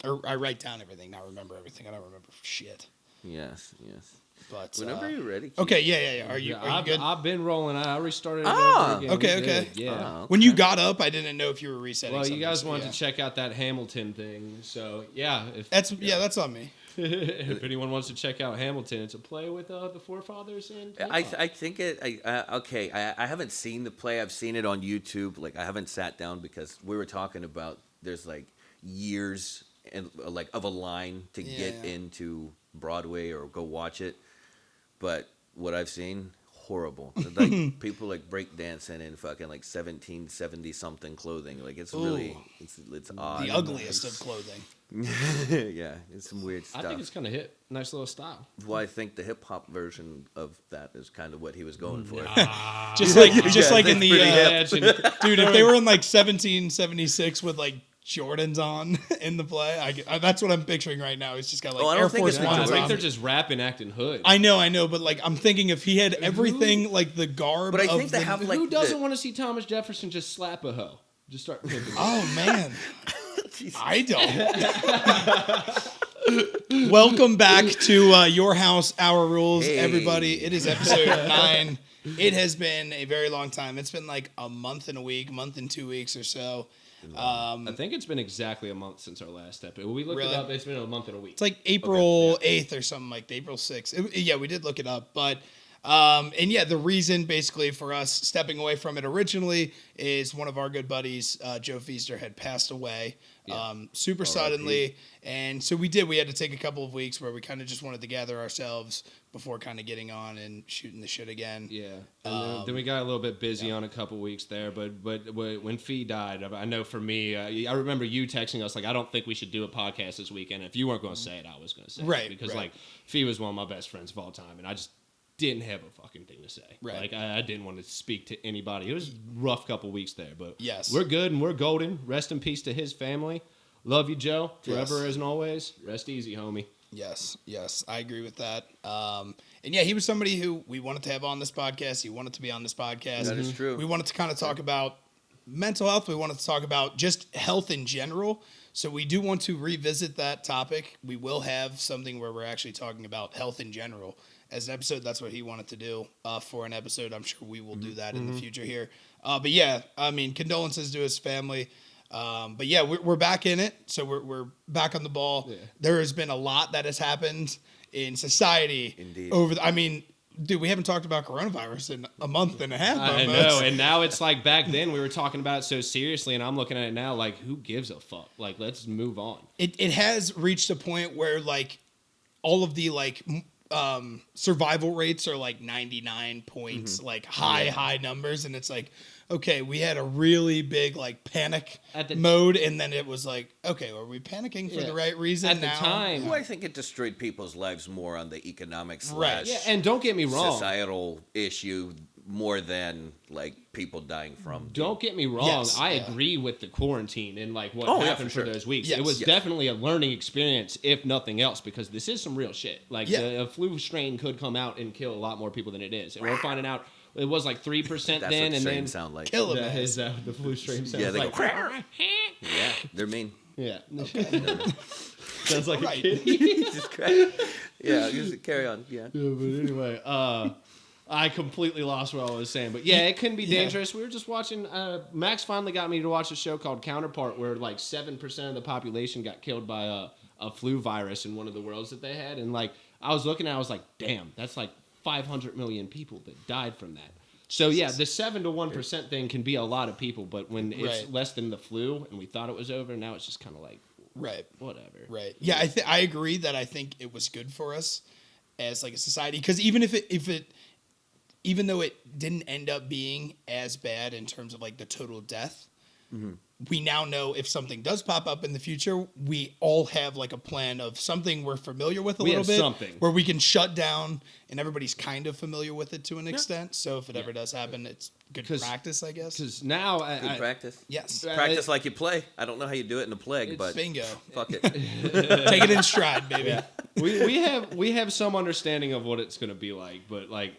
I write down everything, not remember everything. I don't remember shit. Yes. But Whenever you're ready. Keith. Okay, yeah. Are you good? I've been rolling. I restarted it over again. Okay. Yeah. Okay. When you got up, I didn't know if you were resetting. Well, something, you guys so, wanted to check out that Hamilton thing, so yeah. That's on me. If anyone wants to check out Hamilton, it's a play with the forefathers and. I think it. I haven't seen the play. I've seen it on YouTube. Like I haven't sat down because we were talking about there's like years and like of a line to get into Broadway or go watch it. But what I've seen, horrible. Like people like break dancing in fucking like 1770 something clothing. Like it's really it's odd. The ugliest of clothing. Yeah, it's some weird stuff. I think it's kind of hit. Nice little style. Well, I think the hip hop version of that is kind of what he was going for. Just like in the dude, if they were in like 1776 with like Jordans on in the play, that's what I'm picturing right now. He's just got like Air Force Ones I think on. they're just rapping, acting hood. I know, but like I'm thinking if he had everything like the garb. But I think they have like who doesn't want to see Thomas Jefferson just slap a hoe? Just start picking. Oh man, I don't. Welcome back to Your House, Our Rules, everybody. It is episode 9. It has been a very long time. It's been like a month and 2 weeks or so. I think it's been exactly a month since our last episode. We looked it up. It's been a month and a week. It's like April 8th or something like that, April 6th. We did look it up. But, the reason basically for us stepping away from it originally is one of our good buddies, Joe Feaster, had passed away super suddenly. And so we had to take a couple of weeks where we kind of just wanted to gather ourselves before kind of getting on and shooting the shit again. Yeah. And then we got a little bit busy on a couple weeks there, but when Pfie died, I know for me, I remember you texting us like, I don't think we should do a podcast this weekend. If you weren't going to say it, I was going to say it. Because like Pfie was one of my best friends of all time, and I just didn't have a fucking thing to say. Like I didn't want to speak to anybody. It was a rough couple weeks there, but we're good and we're golden. Rest in peace to his family. Love you, Joe. Forever and always. Rest easy, homie. Yes, I agree with that. He was somebody who we wanted to have on this podcast. He wanted to be on this podcast. That is true. We wanted to kind of talk about mental health. We wanted to talk about just health in general. So we do want to revisit that topic. We will have something where we're actually talking about health in general as an episode. That's what he wanted to do for an episode. I'm sure we will do that in the future here. Condolences to his family. We're back in it, so we're back on the ball. Yeah. There has been a lot that has happened in society. Indeed. We haven't talked about coronavirus in a month and a half. I know, and now it's like back then we were talking about it so seriously, and I'm looking at it now like, who gives a fuck? Like, let's move on. It has reached a point where like all of the like survival rates are like 99 points, like high numbers, and it's like, okay, we had a really big like panic mode, and then it was like, okay, are we panicking for the right reason at now? the time? Well, I think it destroyed people's lives more on the economic and don't get me wrong, societal issue more than like people dying from. Don't get me wrong, I agree with the quarantine and like what happened for those weeks. Yes. It was definitely a learning experience, if nothing else, because this is some real shit. Like a flu strain could come out and kill a lot more people than it is, and we're finding out. It was like 3% That's then, what and then sound like. Kill him. The flu strain sounds they like. go, yeah, they're mean. Yeah. Okay. Sounds like a kid. Jesus Christ. Yeah, just carry on. Yeah. But anyway, I completely lost what I was saying. But yeah, it can be dangerous. We were just watching. Max finally got me to watch a show called Counterpart, where like 7% of the population got killed by a flu virus in one of the worlds that they had, and like I was looking at, it, I was like, damn, that's like 500 million people that died from that. So yeah, the 7 to 1% thing can be a lot of people, but when it's less than the flu and we thought it was over, now it's just kind of like whatever. Right. Yeah, I agree that I think it was good for us as like a society, because even even though it didn't end up being as bad in terms of like the total death, we now know if something does pop up in the future, we all have like a plan of something we're familiar with a little bit, where we can shut down, and everybody's kind of familiar with it to an extent. So if it ever does happen, it's good practice, I guess. Because now, good practice. Yes, practice like you play. I don't know how you do it in a plague, but bingo. Fuck it. Take it in stride, baby. we have some understanding of what it's going to be like, but like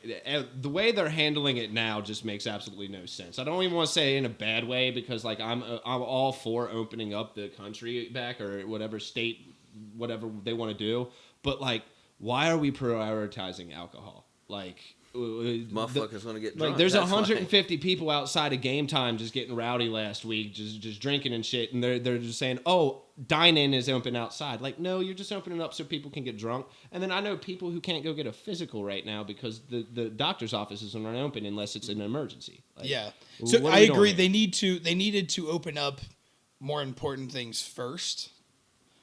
the way they're handling it now just makes absolutely no sense. I don't even want to say in a bad way because like I'm all for opening up the country back or whatever state, whatever they want to do, but like why are we prioritizing alcohol? Like motherfuckers want to get drunk. like there's That's 150 people outside of game time just getting rowdy last week, just drinking and shit, and they're just saying, "Oh, dine-in is open outside." Like, no, you're just opening up so people can get drunk. And then I know people who can't go get a physical right now because the doctor's offices aren't open unless it's an emergency. Like, yeah. So what are I we doing agree. here? They needed to open up more important things first.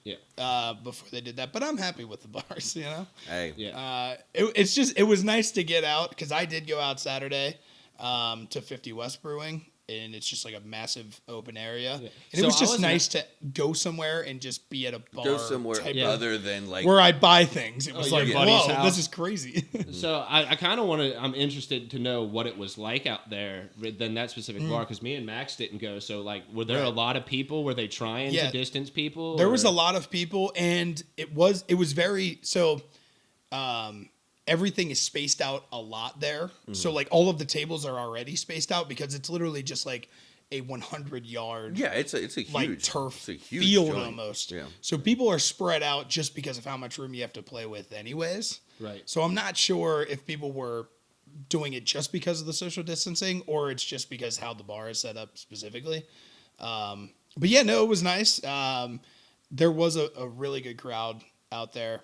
Yeah. Before they did that, but I'm happy with the bars. You know. Hey. Yeah. It was nice to get out because I did go out Saturday to 50 West Brewing, and it's just like a massive open area, Yeah. and So it was I just was nice to go somewhere and just be at a bar. Go somewhere type Yeah. other than like. where I buy things. It was your like, buddy's whoa, house? this is crazy. So I kind of want to. I'm interested to know what it was like out there than that specific bar because me and Max didn't go. So like, were there a lot of people? Were they trying Yeah. to distance people? There was or- a lot of people, and it was very so. Everything is spaced out a lot there, so like all of the tables are already spaced out because it's literally just like a 100-yard Yeah, it's a huge like turf it's a huge field joint. almost. Yeah. So people are spread out just because of how much room you have to play with, anyways. Right. So I'm not sure if people were doing it just because of the social distancing or it's just because how the bar is set up specifically. But yeah, no, it was nice. There was a really good crowd out there.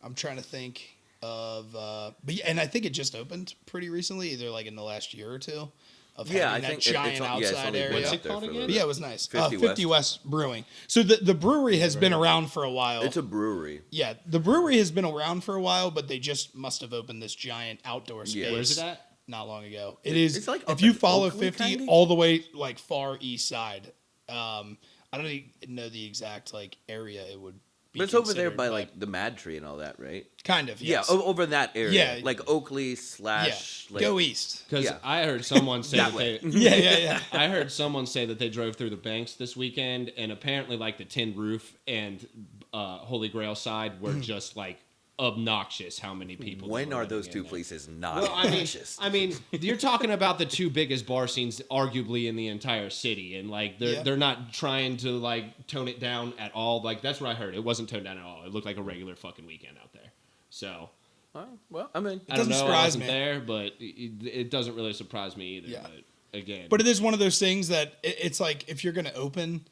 I'm trying to think of, but yeah, and I think it just opened pretty recently, either like in the last year or two. Of Yeah, having I think that giant it's outside only been area. up What's it there called for a again? little But yeah, bit. it was nice. 50 50 West Brewing. So the brewery has been around for a while. It's a brewery. Yeah, the brewery has been around for a while, but they just must have opened this giant outdoor space. Yeah. Where's it at? Not long ago. It's like if up you in follow Oakley, 50 kinda? all the way like far east side. I don't even know the exact like area it would be. But it's over there considered, by but like the Mad Tree and all that, right? kind of. Yes. Yeah, over in that area. Yeah. Like Oakley / yeah. like Go east. Because Yeah. I heard someone say That that way. they. Yeah. I heard someone say that they drove through the banks this weekend, and apparently, like the Tin Roof and Holy Grail side were just like obnoxious. How many people? When were are living those in two there. places not Well, obnoxious? I mean, you're talking about the two biggest bar scenes, arguably in the entire city, and like they're not trying to like tone it down at all. Like that's what I heard. It wasn't toned down at all. It looked like a regular fucking weekend out there. So Well, I mean, I don't doesn't know. I surprise wasn't me. there, but it doesn't really surprise me either. Yeah. But again, But it is one of those things that it's like if you're gonna open,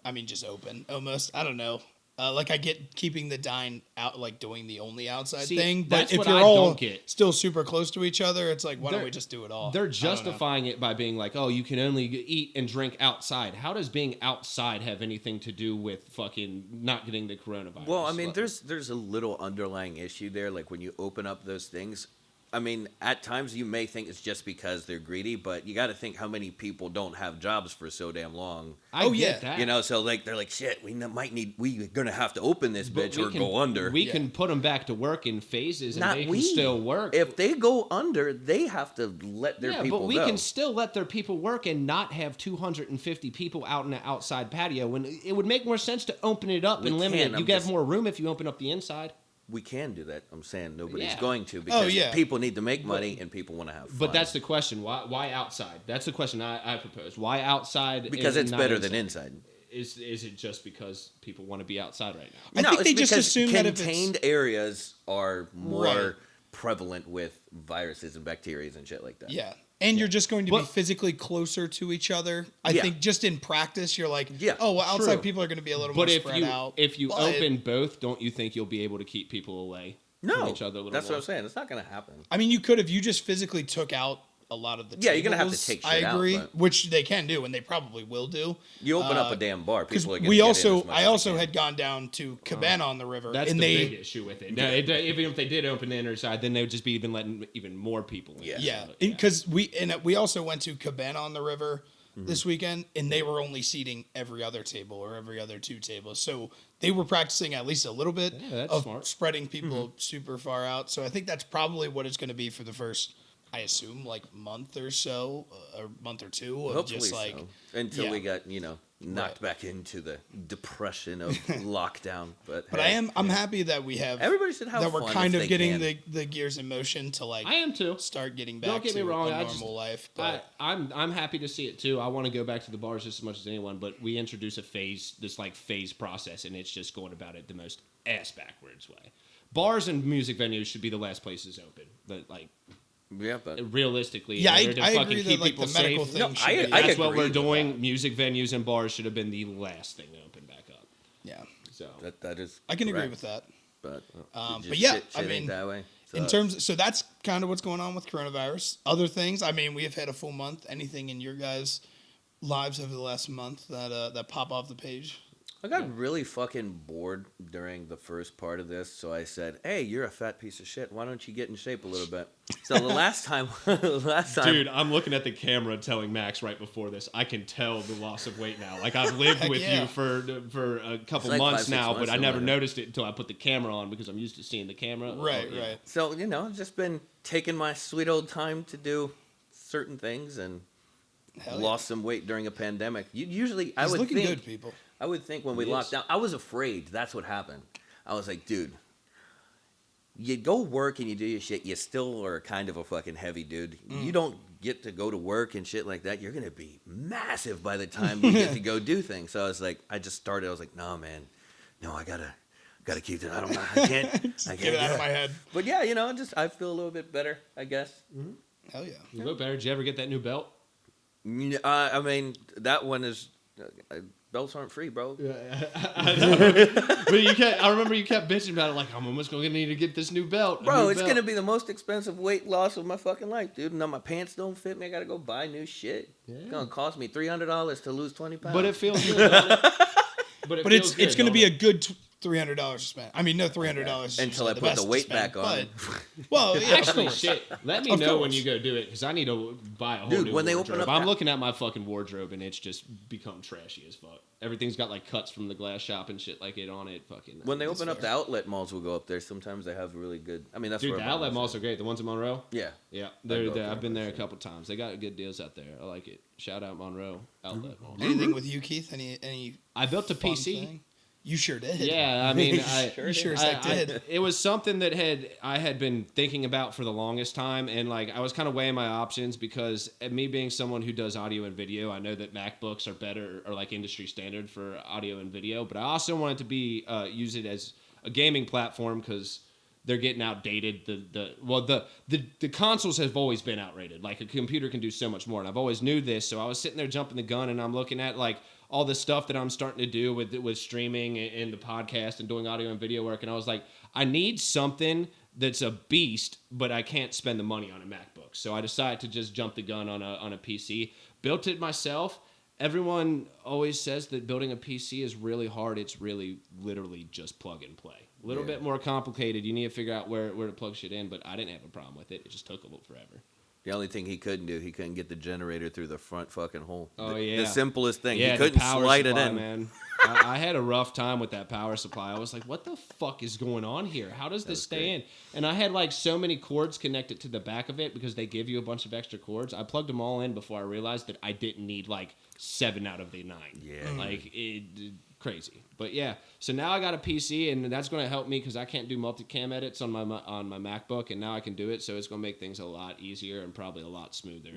I mean, just open almost. I don't know. Like I get keeping the dine out, like doing the only outside See, thing. But that's if what you're I all don't get. still super close to each other, it's like why don't They're- we just do it all? they're I don't know. justifying it by being like, oh, you can only eat and drink outside. How does being outside have anything to do with fucking not getting the coronavirus? well, I mean, Like, there's a little underlying issue there. Like when you open up those things, I mean, at times you may think it's just because they're greedy, but you got to think how many people don't have jobs for so damn long. I Oh, get yeah. that. You know, so like they're like, shit, we're gonna have to open this But bitch we or can- go under. We Yeah. can put them back to work in phases, and Not they can we. still work. If they go under, they have to let their yeah, people but we go. can still let their people work and not have 250 people out in the outside patio. When it would make more sense to open it up We and limit can, it. I'm You get just- more room if you open up the inside. We can do that. I'm saying nobody's Yeah. going to because yeah. people need to make money and people want to have fun. But that's the question. Why outside? That's the question I propose. Why outside? because and it's not better than inside. Is it just because people want to be outside right now? I No, think it's they just because assume that if it's contained areas are more Right. prevalent with viruses and bacteria and shit like that. yeah. And you're just going to be But- physically closer to each other. I Yeah. think just in practice, you're like, Yeah, oh, well, outside true. people are going to be a little But more if spread you out. if you But- open both, don't you think you'll be able to keep people away from No, each other a little that's more? what I'm saying. It's not going to happen. I mean, you could if you just physically took out a lot of the Yeah, you're gonna have to tables, take I shit out, agree, but- which they can do, and they probably will do. You open up a damn bar, Because people are going to we get in also, as much I as also they can. had gone down to Cabana on the river, That's and the they, big issue with it. Now, even if they did open the inner side, then they would just be even letting even more people in. Yeah. yeah, So, because we also went to Cabana on the river Mm-hmm. this weekend, and they were only seating every other table or every other two tables, so they were practicing at least a little bit Yeah, that's of smart. spreading people super far out. So I think that's probably what it's going to be for the first, I assume, like month or so, or month or two of Hopefully just like so. Until yeah. we got, knocked back into the depression of lockdown. But hey, I'm happy that we have everybody should have that fun we're kind if of they getting can. the gears in motion to like I am too. start getting back Don't get to me wrong, a normal life. But I'm happy to see it too. I want to go back to the bars just as much as anyone, but we introduce this phase process, and it's just going about it the most ass backwards way. Bars and music venues should be the last places open, but like. Yeah, but I Realistically, in order to fucking agree keep that like people the medical safe, thing. should be, that's what agree we're with doing. that. Music venues and bars should have been the last thing to open back up. yeah, So that is I can agree correct. with that. But but yeah, shit I ain't mean, that way. In terms, so that's kind of what's going on with coronavirus. Other things, I mean, we have had a full month. Anything in your guys' lives over the last month that pop off the page? I got really fucking bored during the first part of this, so I said, "Hey, you're a fat piece of shit. Why don't you get in shape a little bit?" So the last time, dude, I'm looking at the camera telling Max right before this, I can tell the loss of weight now. Like I've lived Heck with yeah. you for a couple like months 5-6 now, months, but I never something like that. noticed it until I put the camera on because I'm used to seeing the camera. Right, Yeah. right. So I've just been taking my sweet old time to do certain things and Hell lost some weight during a pandemic. Usually, I He's would looking think. good, people. I would think when we He locked is. down, I was afraid. That's what happened. I was like, dude, you go work and you do your shit. You still are kind of a fucking heavy dude. You don't get to go to work and shit like that. You're gonna be massive by the time you get to go do things. So I was like, I just started. I was like, no, man, no, I gotta keep it. I don't know. I can't. I can't Get it out do of my head. But yeah, I feel a little bit better, I guess. Hell yeah. You look better. Did you ever get that new belt? I mean, that one is. Belts aren't free, bro. I know. But I remember you kept bitching about it, like, I'm almost going to need to get this new belt. Bro, it's going to be the most expensive weight loss of my fucking life, dude. Now my pants don't fit me. I got to go buy new shit. Yeah. It's going to cost me $300 to lose 20 pounds. But it feels good, doesn't it? But it's going to be a good $300 to spend. I mean, no $300 Until I put the weight back on. Well, yeah, Actually, of course. shit. Let me Of know when course. you go do it, because I need to buy a whole Dude, new when they wardrobe. open up I'm that- looking at my fucking wardrobe, and it's just become trashy as fuck. Everything's got, like, cuts from the glass shop and shit like it on it. Fucking. When they That's open up the fair. outlet malls, we'll go up there. Sometimes they have really good. I mean, that's Dude, where the I buy outlet my malls shit. are great. The ones in Monroe? Yeah. Yeah. go up there I've been there a and couple times. They got good deals out there. I like it. Shout out Monroe Outlet Mall. Anything with you, Keith? Any I built a fun PC. thing? You sure did. Yeah, I mean, You sure as heck did. it was something that I had been thinking about for the longest time, and like I was kind of weighing my options because me being someone who does audio and video, I know that MacBooks are better or like industry standard for audio and video, but I also wanted to be use it as a gaming platform because they're getting outdated. The consoles have always been outrated. Like a computer can do so much more, and I've always knew this. So I was sitting there jumping the gun, and I'm looking at like all the stuff that I'm starting to do with streaming and the podcast and doing audio and video work, and I was like, I need something that's a beast, but I can't spend the money on a MacBook. So I decided to just jump the gun on a PC. Built it myself. Everyone always says that building a PC is really hard. It's really literally just plug and play. A little bit more complicated. You need to figure out where to plug shit in, but I didn't have a problem with it. It just took a little forever. The only thing he couldn't do, he couldn't get the generator through the front fucking hole. Oh, the, yeah. The simplest thing. Yeah, he the couldn't power slide supply, it in. man. I had a rough time with that power supply. I was like, what the fuck is going on here? How does this stay in? And I had like so many cords connected to the back of it because they give you a bunch of extra cords. I plugged them all in before I realized that I didn't need like 7 out of the 9. Yeah. Like, crazy. But yeah, so now I got a PC, and that's going to help me because I can't do multicam edits on my MacBook, and now I can do it, so it's going to make things a lot easier and probably a lot smoother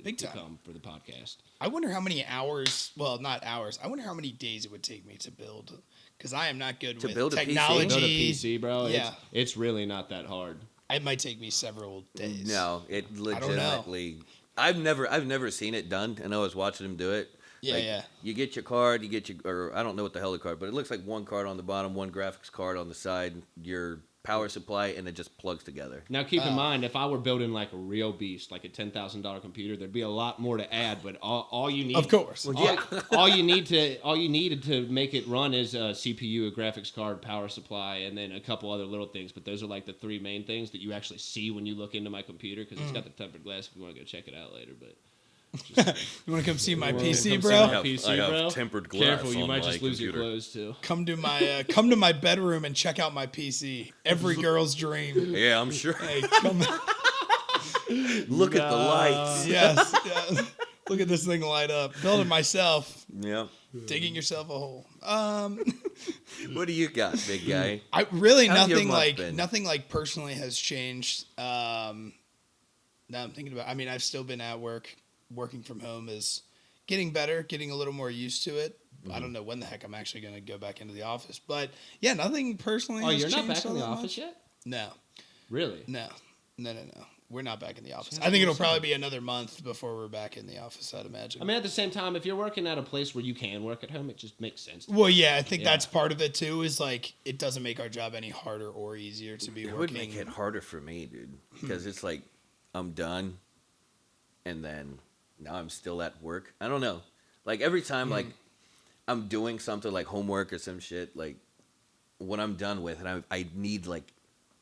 Big to time. come for the podcast. I wonder how many hours, well, not hours, I wonder how many days it would take me to build, because I am not good To with build a PC? technology. Build a PC, bro. Yeah. It's really not that hard. It might take me several days. No, it don't know. legitimately. I've never seen it done, and I was watching him do it. Yeah, Like, yeah. You get your card, or I don't know what the hell the card, but it looks like one card on the bottom, one graphics card on the side, your power supply, and it just plugs together. Now, keep in mind, if I were building like a real beast, like a $10,000 computer, there'd be a lot more to add. But all you need, Of course. all you needed to make it run is a CPU, a graphics card, power supply, and then a couple other little things. But those are like the 3 main things that you actually see when you look into my computer because it's got the tempered glass. If you want to go check it out later, but. You want to come see my Come PC, see bro? my PC, I have bro. tempered glass Careful, you on might my just lose your computer. clothes too. Come to my bedroom and check out my PC. Every girl's dream. Yeah, I'm sure. Hey, come. Look at the lights. Yes, yes. Look at this thing light up. Building myself. Yeah. Digging yourself a hole. What do you got, big guy? I really How's your nothing month like been? nothing like personally has changed. Now I'm thinking about. I mean, I've still been at work. Working from home is getting better, getting a little more used to it. I don't know when the heck I'm actually going to go back into the office, but yeah, nothing personally. Oh, has you're not changed back in all the that office much. yet? No, Really? no. We're not back in the office. Sounds I think it'll awesome. probably be another month before we're back in the office. I'd imagine. I mean, at the same time, if you're working at a place where you can work at home, it just makes sense. Well, yeah, I think Yeah. that's part of it too. Is like it doesn't make our job any harder or easier to be It working. would make it harder for me, dude, because it's like I'm done, and then now I'm still at work. I don't know. Like every time, like I'm doing something like homework or some shit, like when I'm done with it, I need like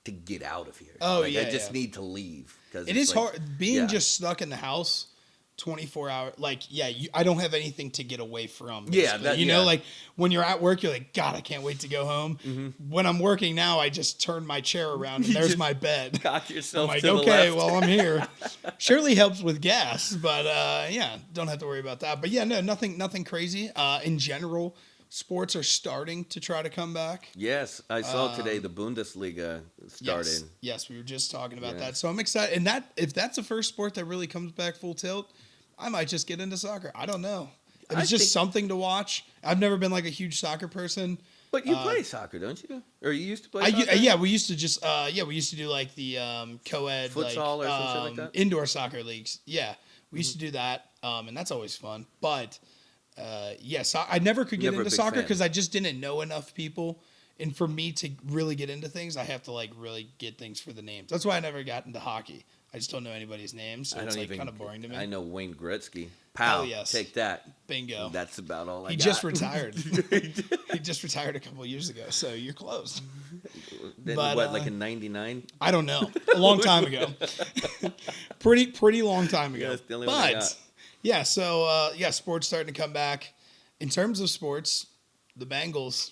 to get out of here. Oh, like, yeah, I just yeah. need to leave because It is hard being yeah. just stuck in the house 24 hours. Like, yeah, I don't have anything to get away from. Yeah, basically. that- you know, yeah. like when you're at work, you're like, God, I can't wait to go home. When I'm working now, I just turn my chair around and You there's just my bed. cock I'm yourself like, to the okay, left. well, I'm here. Surely helps with gas, but yeah, don't have to worry about that. But yeah, no, nothing crazy. In general, sports are starting to try to come back. Yes, I saw today the Bundesliga started. Yes, we were just talking about Yeah. that. So I'm excited. And if that's the first sport that really comes back full tilt, I might just get into soccer. I don't know. If I it's just think- something to watch. I've never been like a huge soccer person. But you play soccer, don't you? Or you used to play soccer? Yeah, we used to just we used to do like the co-ed Futsal or some shit like that? indoor soccer leagues. Yeah, we used to do that, and that's always fun. But yes, I never could get Never a into big soccer fan. because I just didn't know enough people. And for me to really get into things, I have to like really get things for the names. That's why I never got into hockey. I just don't know anybody's names, so I it's don't like even. kind of boring to me. I know Wayne Gretzky. Pow, yes. take that. Bingo. That's about all I He got. just retired. He just retired a couple of years ago, so you're close. Then but, what, like in '99? I don't know. A long time ago. pretty long time ago. Yeah, that's the only one I but got. yeah, so sports starting to come back. In terms of sports, the Bengals,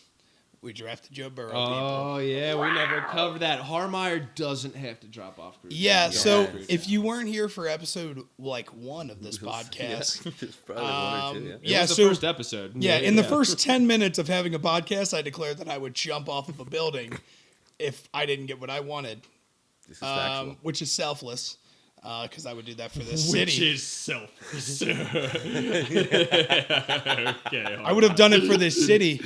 we drafted Joe Burrow. People. Oh, yeah, we never covered that. Harmeyer doesn't have to drop off. Cruise. Yeah, so Cruise if now. you weren't here for episode like 1 of this podcast, It's probably one or two. Yeah. It yeah, was the so first episode. yeah, in the first 10 minutes of having a podcast, I declared that I would jump off of a building if I didn't get what I wanted, This is factual. which is selfless, because I would do that for the Which city. is selfish. Okay, I would have done it for this city.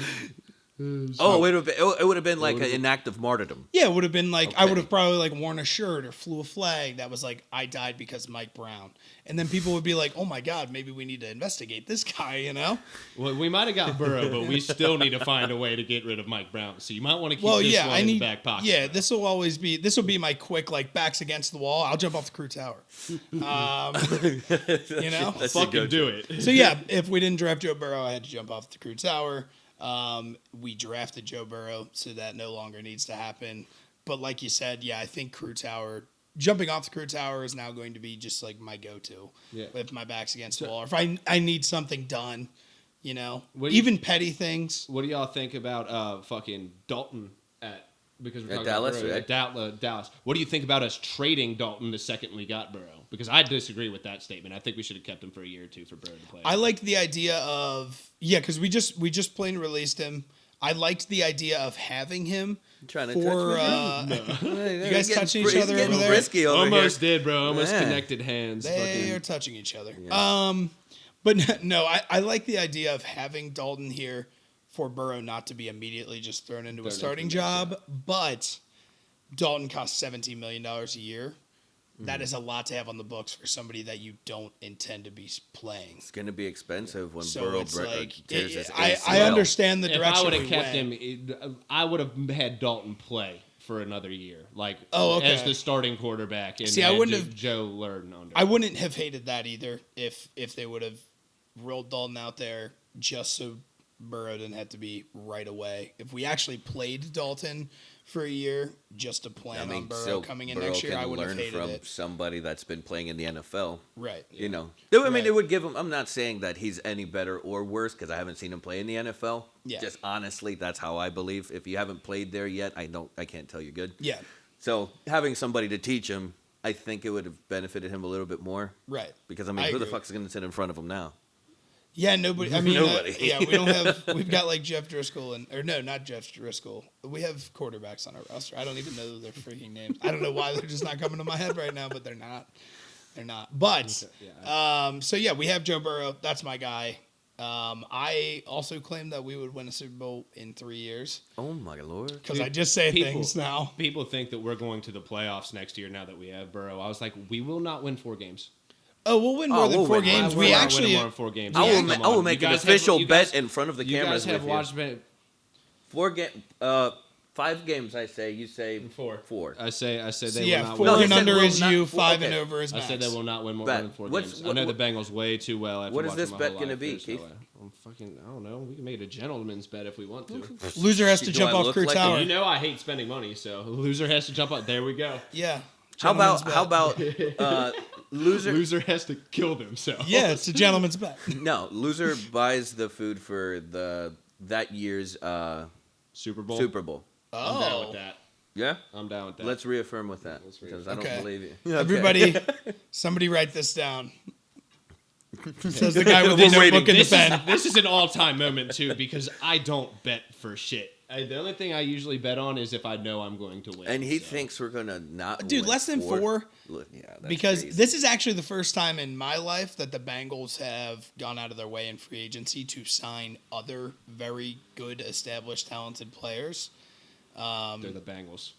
Oh, it would have been like an act of martyrdom. Yeah, it would have been like I Okay. would have probably like worn a shirt or flew a flag that was like I died because Mike Brown, and then people would be like, "Oh my God, maybe we need to investigate this guy," you know? Well, we might have got Burrow, but we still need to find a way to get rid of Mike Brown. So you might want to keep Well, this yeah, one I in need. the back pocket. Yeah, this will be my quick like backs against the wall. I'll jump off the crew tower. You know, That's your fucking go-to. do it. so yeah, if we didn't draft Joe Burrow, I had to jump off the crew tower. We drafted Joe Burrow, so that no longer needs to happen. But like you said, yeah, I think crew tower, jumping off the crew tower is now going to be just like my go-to. Yeah. If my back's against the wall, or if I need something done, you know, What do you- even petty things. What do y'all think about fucking Dalton because we're At talking Dallas, about Burrow, right? at Dallas? What do you think about us trading Dalton the second we got Burrow? Because I disagree with that statement. I think we should have kept him for a year or two for Burrow to play. I liked the idea of because we just plain released him. I liked the idea of having him Trying to for. touch me, You guys touching each other over there? Risky over Almost here. did, bro. Almost Yeah. connected hands. They Fucking- are touching each other. Yeah. But no, I like the idea of having Dalton here for Burrow not to be immediately just thrown into a Thrown into starting the job. But Dalton costs $17 million a year. That is a lot to have on the books for somebody that you don't intend to be playing. It's gonna be expensive when So Burrow it's like tears his I ACL. understand the If direction I would have we kept went. him, I would have had Dalton play for another year, like okay. as the starting quarterback. And See, I had wouldn't have- Joe learn under. I wouldn't have hated that either if they would have rolled Dalton out there just so Burrow didn't have to be right away. If we actually played Dalton for a year just to plan on Burrow so coming in Burrow next year, can I would have learn hated from it. somebody that's been playing in the NFL. Right. You know, I mean, Right. it would give him. I'm not saying that he's any better or worse because I haven't seen him play in the NFL. Yeah. Just honestly, that's how I believe. If you haven't played there yet, I can't tell you good. Yeah. So having somebody to teach him, I think it would have benefited him a little bit more. Right. Because, I mean, I who the agree. fuck's going to sit in front of him now? Yeah, nobody. I mean, Nobody. yeah, we don't have. We've got like Jeff Driscoll or no, not Jeff Driscoll. We have quarterbacks on our roster. I don't even know their freaking names. I don't know why they're just not coming to my head right now, but they're not. They're not. But so yeah, we have Joe Burrow. That's my guy. I also claim that we would win a Super Bowl in 3 years. Oh, my Lord. Because I just say things now. People think that we're going to the playoffs next year now that we have Burrow. I was like, we will not win 4 games. Oh, we'll win more than we'll 4 win. games. We're We not actually. winning more than 4 games. I Come will on. make You an guys have- official you guys- bet in front of the You cameras guys have with watched you. 5 games, I say. You say 4. I say they So will yeah, not 4 win. No, he and said under will is not- you, well, 5 and okay. over is I Max. said they will not win more Bet. than 4 What's- games. I know the what- Bengals way too well. After What is watching this my bet whole gonna life. be, There's no Keith? way. I don't know. We can make it a gentleman's bet if we want to. Loser has to Do jump I off look Kurt like a- Tower. You know I hate spending money, so loser has to jump up. There we go. Yeah. How Gentleman's about bet. loser? Loser has to kill themselves. Yeah, it's a gentleman's bet. No, loser buys the food for that year's Super Bowl. Super Bowl. I'm down with that. Yeah, I'm down with that. let's reaffirm with that because I don't Okay. believe you. Everybody, somebody write this down. Says the guy with the We're notebook waiting. and the This pen. is, this is an all-time moment too because I don't bet for shit. The only thing I usually bet on is if I know I'm going to win. And he so. thinks we're gonna not. Dude, win less than 4. Look, yeah, that's Because crazy. this is actually the first time in my life that the Bengals have gone out of their way in free agency to sign other very good, established, talented players. They're the Bengals.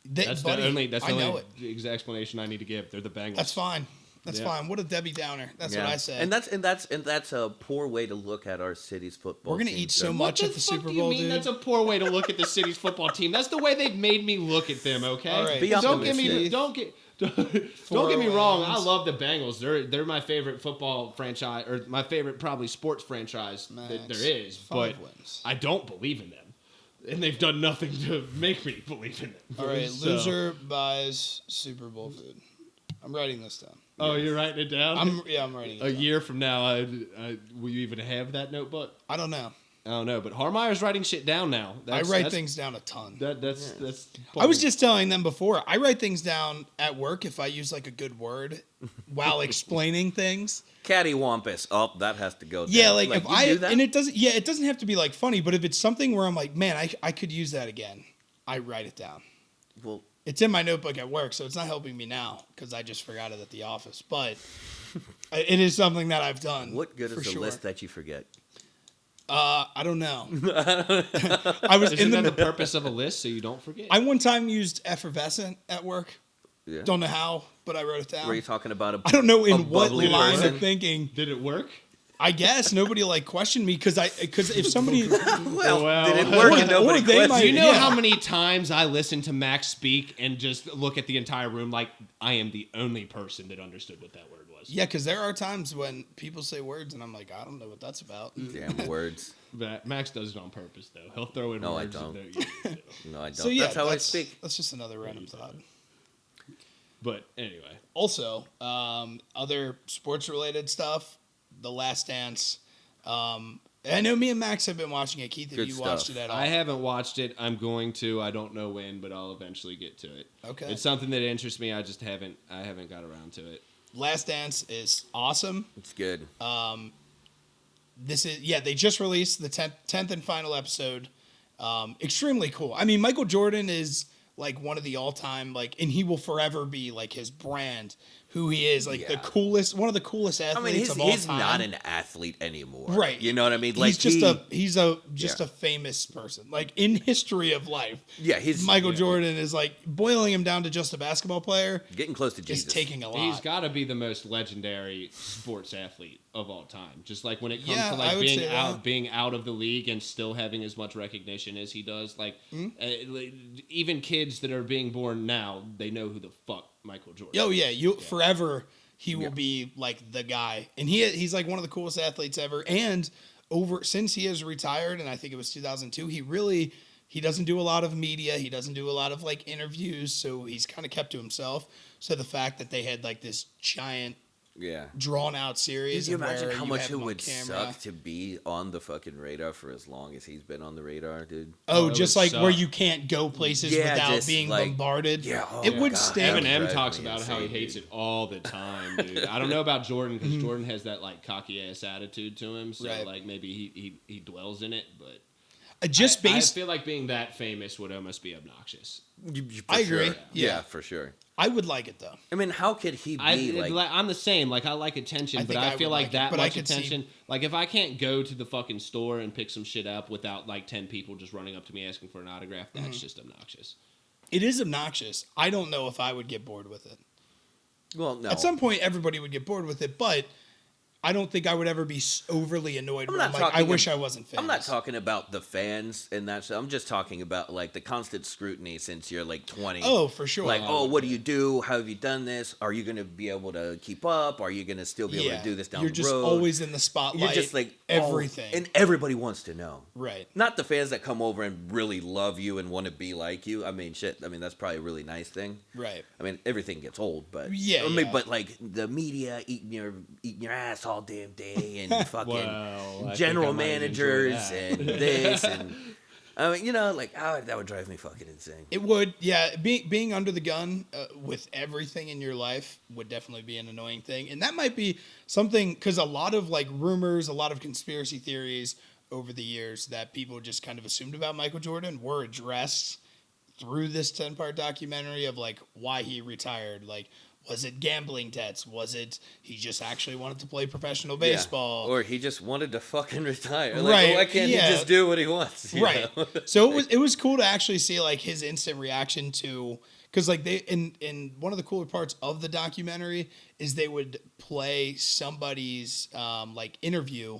That's That's the only it. exact explanation I need to give. They're the Bengals. That's fine. That's Yeah. fine. What a Debbie Downer. That's Yeah. what I say. And that's a poor way to look at our city's football. We're gonna team, eat sir. so What much the at the fuck Super do you Bowl, mean dude. that's a poor way to look at the city's football team? That's the way they've made me look at them. Okay, All right. Be don't get me optimistic. don't get me wrong. I wins. love the Bengals. They're my favorite football franchise, or my favorite probably sports franchise that Max, there is. 5 But wins. I don't believe in them, and they've done nothing to make me believe in them. All right, So- loser buys Super Bowl food. I'm writing this down. Oh, you're writing it down. I'm writing it A down. year from now, will you even have that notebook? I don't know. I don't know, but Harmeyer's writing shit down now. I write things down a ton. That's. I was just telling them before. I write things down at work if I use like a good word while explaining things. Cattywampus. Oh, that has to go. Down. Yeah, like if you I do that? and it doesn't. Yeah, it doesn't have to be like funny, but if it's something where I'm like, man, I could use that again, I write it down. Well, It's in my notebook at work, so it's not helping me now because I just forgot it at the office. But it is something that I've done. what good for is a sure. list that you forget? I don't know. I was Isn't in that the purpose of a list so you don't forget? I one time used effervescent at work. Yeah. Don't know how, but I wrote it down. Were you talking about a? I don't know a in what bubbly line person? of thinking. Did it work? I guess nobody like questioned me because if somebody Well, did it Or- work? And or nobody they questioned might- Do you know Yeah. how many times I listen to Max speak and just look at the entire room like I am the only person that understood what that word was? yeah, because there are times when people say words and I'm like, I don't know what that's about. Damn words. But Max does it on purpose, though. He'll throw in No, I words. don't. that you do. No, I don't. So yeah, that's how I speak. That's just another random thought. But anyway, Also, other sports related stuff. The Last Dance. I know me and Max have been watching it. Keith, have Good you stuff. watched it at all? I haven't watched it. I'm going to. I don't know when, but I'll eventually get to it. Okay. It's something that interests me. I just haven't. I haven't got around to it. Last Dance is awesome. It's good. They just released the 10th and final episode. Extremely cool. I mean, Michael Jordan is like one of the all-time, and he will forever be like his brand, who he is, like the Yeah. coolest, one of the coolest I athletes mean, of all he's time. not an athlete anymore. Right. You know what I mean? He's just Yeah. a famous person, like in history of life. Yeah, he's Michael Jordan is like boiling him down to just a basketball player getting close to is Jesus. taking a lot. He's got to be the most legendary sports athlete of all time. Just like when it comes Yeah, to I like would say being out of the league and still having as much recognition as he does. Like even kids that are being born now, they know who the fuck Michael Jordan. Oh yeah, forever he will be like the guy, and he's like one of the coolest athletes ever. And since he has retired, and I think it was 2002, he doesn't do a lot of media. He doesn't do a lot of like interviews, so he's kind of kept to himself. So the fact that they had like this giant drawn out series. Can you of imagine where how you much have it him on would camera. suck to be on the fucking radar for as long as he's been on the radar, dude? Oh, it just would like where suck. you can't go places Yeah, without just being like- bombarded. Yeah, oh it would God, stink. that would Eminem drive talks me about how he insane, hates dude. it all the time, dude. I don't know about Jordan because Jordan has that like cocky ass attitude to him, so Right. like maybe he dwells in it. But Just based, I feel like being that famous would almost be obnoxious. For I agree. sure. Yeah. For sure. I would like it though. I mean, how could he be like? I'm the same. Like I like attention, I but think I I feel would like like it, that but I much could see- attention. Like if I can't go to the fucking store and pick some shit up without like 10 people just running up to me asking for an autograph, that's just obnoxious. It is obnoxious. I don't know if I would get bored with it. Well, no. At some point, everybody would get bored with it, but I don't think I would ever be overly annoyed. Where I'm like, I wish I wasn't famous. I'm not talking about the fans and that shit. I'm just talking about like the constant scrutiny since you're like 20. Oh, for sure. Like, oh, what do you do? How have you done this? Are you going to be able to keep up? Are you going to still be able to do this down You're the just road? always in the spotlight. You're just like everything. and everybody wants to know. Right. Not the fans that come over and really love you and want to be like you. I mean, shit. I mean, that's probably a really nice thing. Right. I mean, everything gets old, but Yeah, I mean, yeah. but like the media eating your ass all damn day and fucking Well, I general think I might enjoy managers that. and this and I mean, you know, like that would drive me fucking insane. It would, yeah. Being under the gun with everything in your life would definitely be an annoying thing, and that might be something because a lot of like rumors, a lot of conspiracy theories over the years that people just kind of assumed about Michael Jordan were addressed through this 10-part documentary of like why he retired. Like, was it gambling debts? Was it he just actually wanted to play professional Yeah. baseball? Or he just wanted to fucking retire. Like, Right, why can't yeah. he just do what he wants? you Right. know? So it was cool to actually see like his instant reaction to because like they in one of the cooler parts of the documentary is they would play somebody's like interview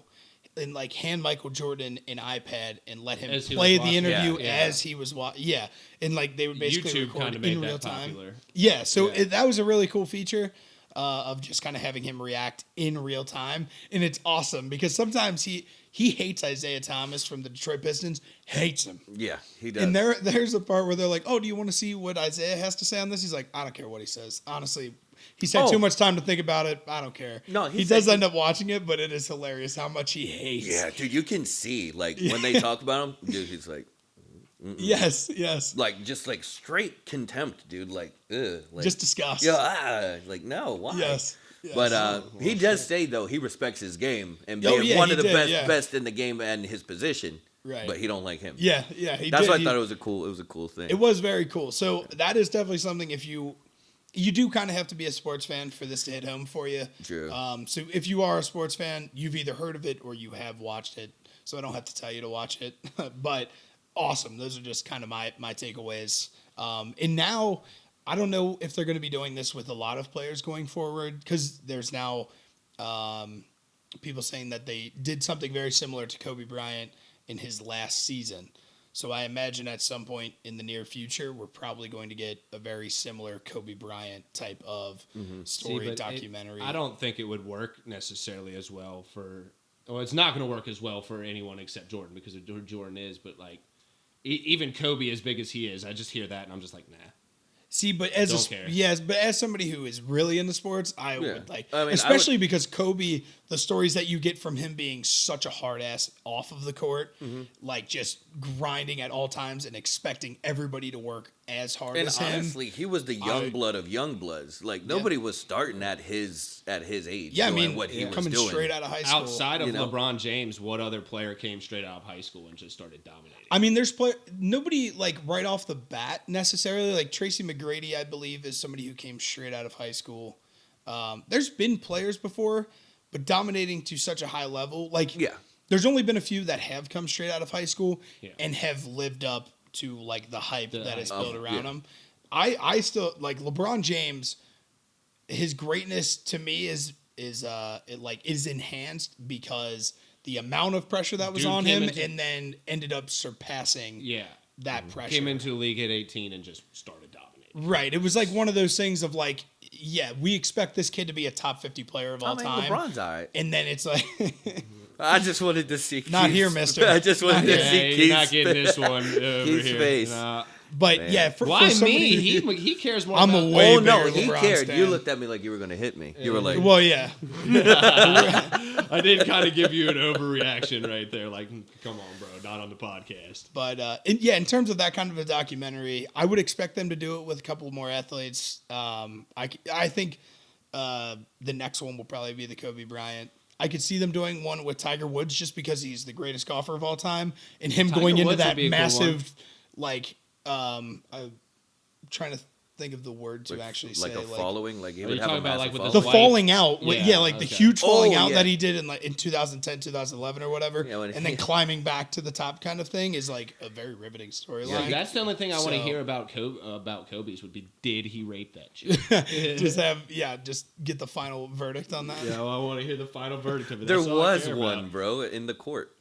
and like hand Michael Jordan an iPad and let him As he play was the watching. interview Yeah. as he was watching. Yeah, and like they would basically YouTube record kind of in made real that time. popular. Yeah, so Yeah. that was a really cool feature of just kind of having him react in real time, and it's awesome because sometimes he hates Isaiah Thomas from the Detroit Pistons, hates him. Yeah, he does. And there's a part where they're like, "Oh, do you want to see what Isaiah has to say on this?" He's like, "I don't care what he says. Honestly, he's had Oh. too much time to think about it. I don't care." No, he he said does he- end up watching it, but it is hilarious how much he hates. yeah, dude, you can see like when they talk about him, dude, he's like Yes. like just like straight contempt, dude. Like, ugh, like Just disgust. yeah, like no, why? Yes. But he does say though he respects his game and Oh, being yeah, one he of the did, best in the game and his position. Right. But he don't like him. Yeah. That's did. why I thought it was a cool thing. It was very cool. So that is definitely something. If you do kind of have to be a sports fan for this to hit home for you. True. So if you are a sports fan, you've either heard of it or you have watched it. So I don't have to tell you to watch it, but awesome. Those are just kind of my takeaways. And now I don't know if they're going to be doing this with a lot of players going forward because there's now people saying that they did something very similar to Kobe Bryant in his last season. So I imagine at some point in the near future, we're probably going to get a very similar Kobe Bryant type of story documentary. I don't think it would work necessarily as well for. Well, it's not going to work as well for anyone except Jordan because of who Jordan is. But like, even Kobe, as big as he is, I just hear that and I'm just like, nah. See, but as Don't care. yes, but as somebody who is really into sports, I would like, I mean, especially because Kobe, the stories that you get from him being such a hard ass off of the court, like just grinding at all times and expecting everybody to work as hard And as him. honestly, he was the young blood of young bloods. Like nobody was starting at his age. Yeah, I doing mean, what he was coming doing. straight out of high school. Outside of you know? LeBron James, what other player came straight out of high school and just started dominating? I mean, there's nobody like right off the bat necessarily. Like Tracy McGrady, I believe, is somebody who came straight out of high school. There's been players before, but dominating to such a high level, like there's only been a few that have come straight out of high school and have lived up to like the hype that is built around them. I still like LeBron James. His greatness to me is enhanced because the amount of pressure that was Dude on came him into- and then ended up surpassing that pressure. Came into the league at 18 and just started dominating. Right. It was like one of those things of like, yeah, we expect this kid to be a top 50 player of all time. LeBron's all right. And then it's like, I just wanted to see. Not Keith's- here, mister. I just wanted to Yeah, see you're Keith's not getting face. this one over Keith's here. face. Nah. But Man. yeah, for Why somebody, me? He cares more. I'm about a way Oh no, bigger he LeBron cared. stan. You looked at me like you were gonna hit me. You were like, Well, yeah. I did kind of give you an overreaction right there. Like, come on, bro, not on the podcast. But in terms of that kind of a documentary, I would expect them to do it with a couple more athletes. I think the next one will probably be the Kobe Bryant. I could see them doing one with Tiger Woods just because he's the greatest golfer of all time, and him Tiger going into Woods would that be a cool massive, I'm trying to think of the word to actually like say a following. Like he Are would you have a talking about, massive like, with the the following. falling out, Yeah, like the okay. huge falling Oh, out yeah. that he did in 2010, 2011 or whatever, Yeah, when and then climbing back to the top kind of thing is like a very riveting storyline. Like, that's the only thing I want to So- hear about Kobe's would be, did he rape that chick? just get the final verdict on that. Yeah, well, I want to hear the final verdict of it. There That's all I was care one, about. bro, in the court.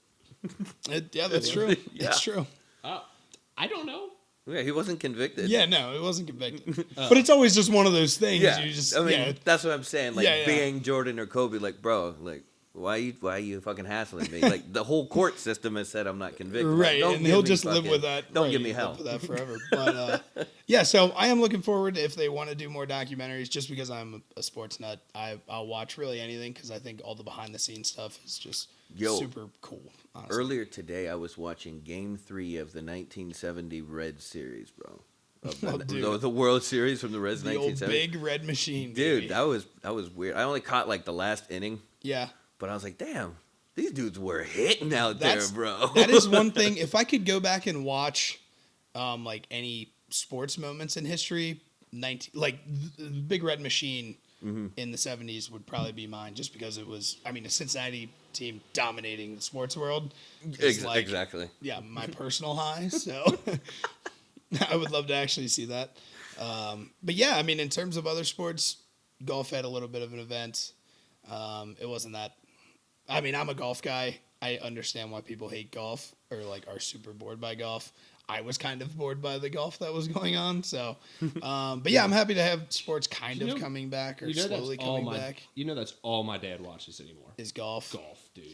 That's true. That's true. I don't know. Yeah, he wasn't convicted. Yeah, no, it wasn't convicted. But it's always just one of those things. Yeah, You just, I mean, that's what I'm saying. Like, Yeah, yeah. being Jordan or Kobe, like, bro, like, why are you fucking hassling me? Like, the whole court system has said I'm not convicted. Like, right, don't and give he'll me just live fucking- with that. Don't right, give me he'll hell. live with that forever. But yeah, so I am looking forward if they want to do more documentaries. Just because I'm a sports nut, I'll watch really anything because I think all the behind the scenes stuff is just super cool. Honestly. Earlier today, I was watching Game 3 of the 1970 Reds series, bro. Of Oh, dude. the World Series from the Reds The old 1970. big red machine, Dude, baby. that was weird. I only caught like the last inning, Yeah. but I was like, damn, these dudes were hitting out That's- there, bro. That is one thing. If I could go back and watch, like any sports moments in history, the Big Red Machine in the 70s would probably be mine, just because it was. I mean, a Cincinnati team dominating the sports world. Is like, exactly. Yeah, my personal high. So I would love to actually see that. But yeah, I mean, in terms of other sports, golf had a little bit of an event. It wasn't that. I mean, I'm a golf guy. I understand why people hate golf or like are super bored by golf. I was kind of bored by the golf that was going on. So, but yeah, I'm happy to have sports kind of coming back or slowly coming back. You know that's all my dad watches anymore. Is golf. Golf, dude.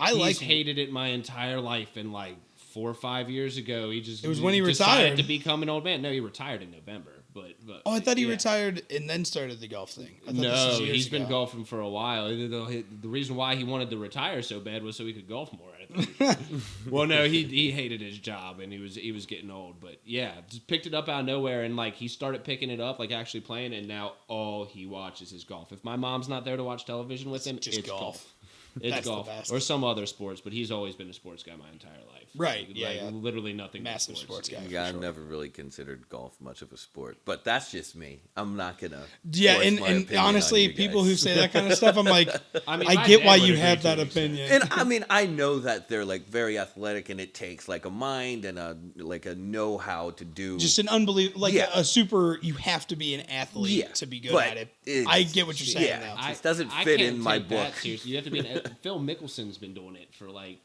He's hated it my entire life, and like 4 or 5 years ago, it was when he decided retired. to become an old man. No, he retired in November. But Oh, I thought he yeah. retired and then started the golf thing. I thought this No, was years he's been ago. golfing for a while. The reason why he wanted to retire so bad was so he could golf more. I think. Well, no, he hated his job and he was getting old. But yeah, just picked it up out of nowhere and like he started picking it up, like actually playing. And now all he watches is golf. If my mom's not there to watch television with him, Just it's golf. golf. It's That's the golf best. or some other sports. But he's always been a sports guy my entire life. Right, Like, yeah. literally nothing. but Massive sports guy. Yeah, for I've sure. never really considered golf much of a sport, but that's just me. I'm not gonna. Yeah, force and my opinion on honestly, you people guys. who say that kind of stuff, I'm like, I mean, I my get dad why would you agree have to that an extent. opinion. And I mean, I know that they're like very athletic, and it takes like a mind and a know-how to do. Just an unbelievable, like Yeah. a super. You have to be an athlete Yeah, to be good but at it. it's- I get what you're saying yeah. now. It doesn't fit can't in my take that book. seriously. You have to be. Phil Mickelson's been doing it for like.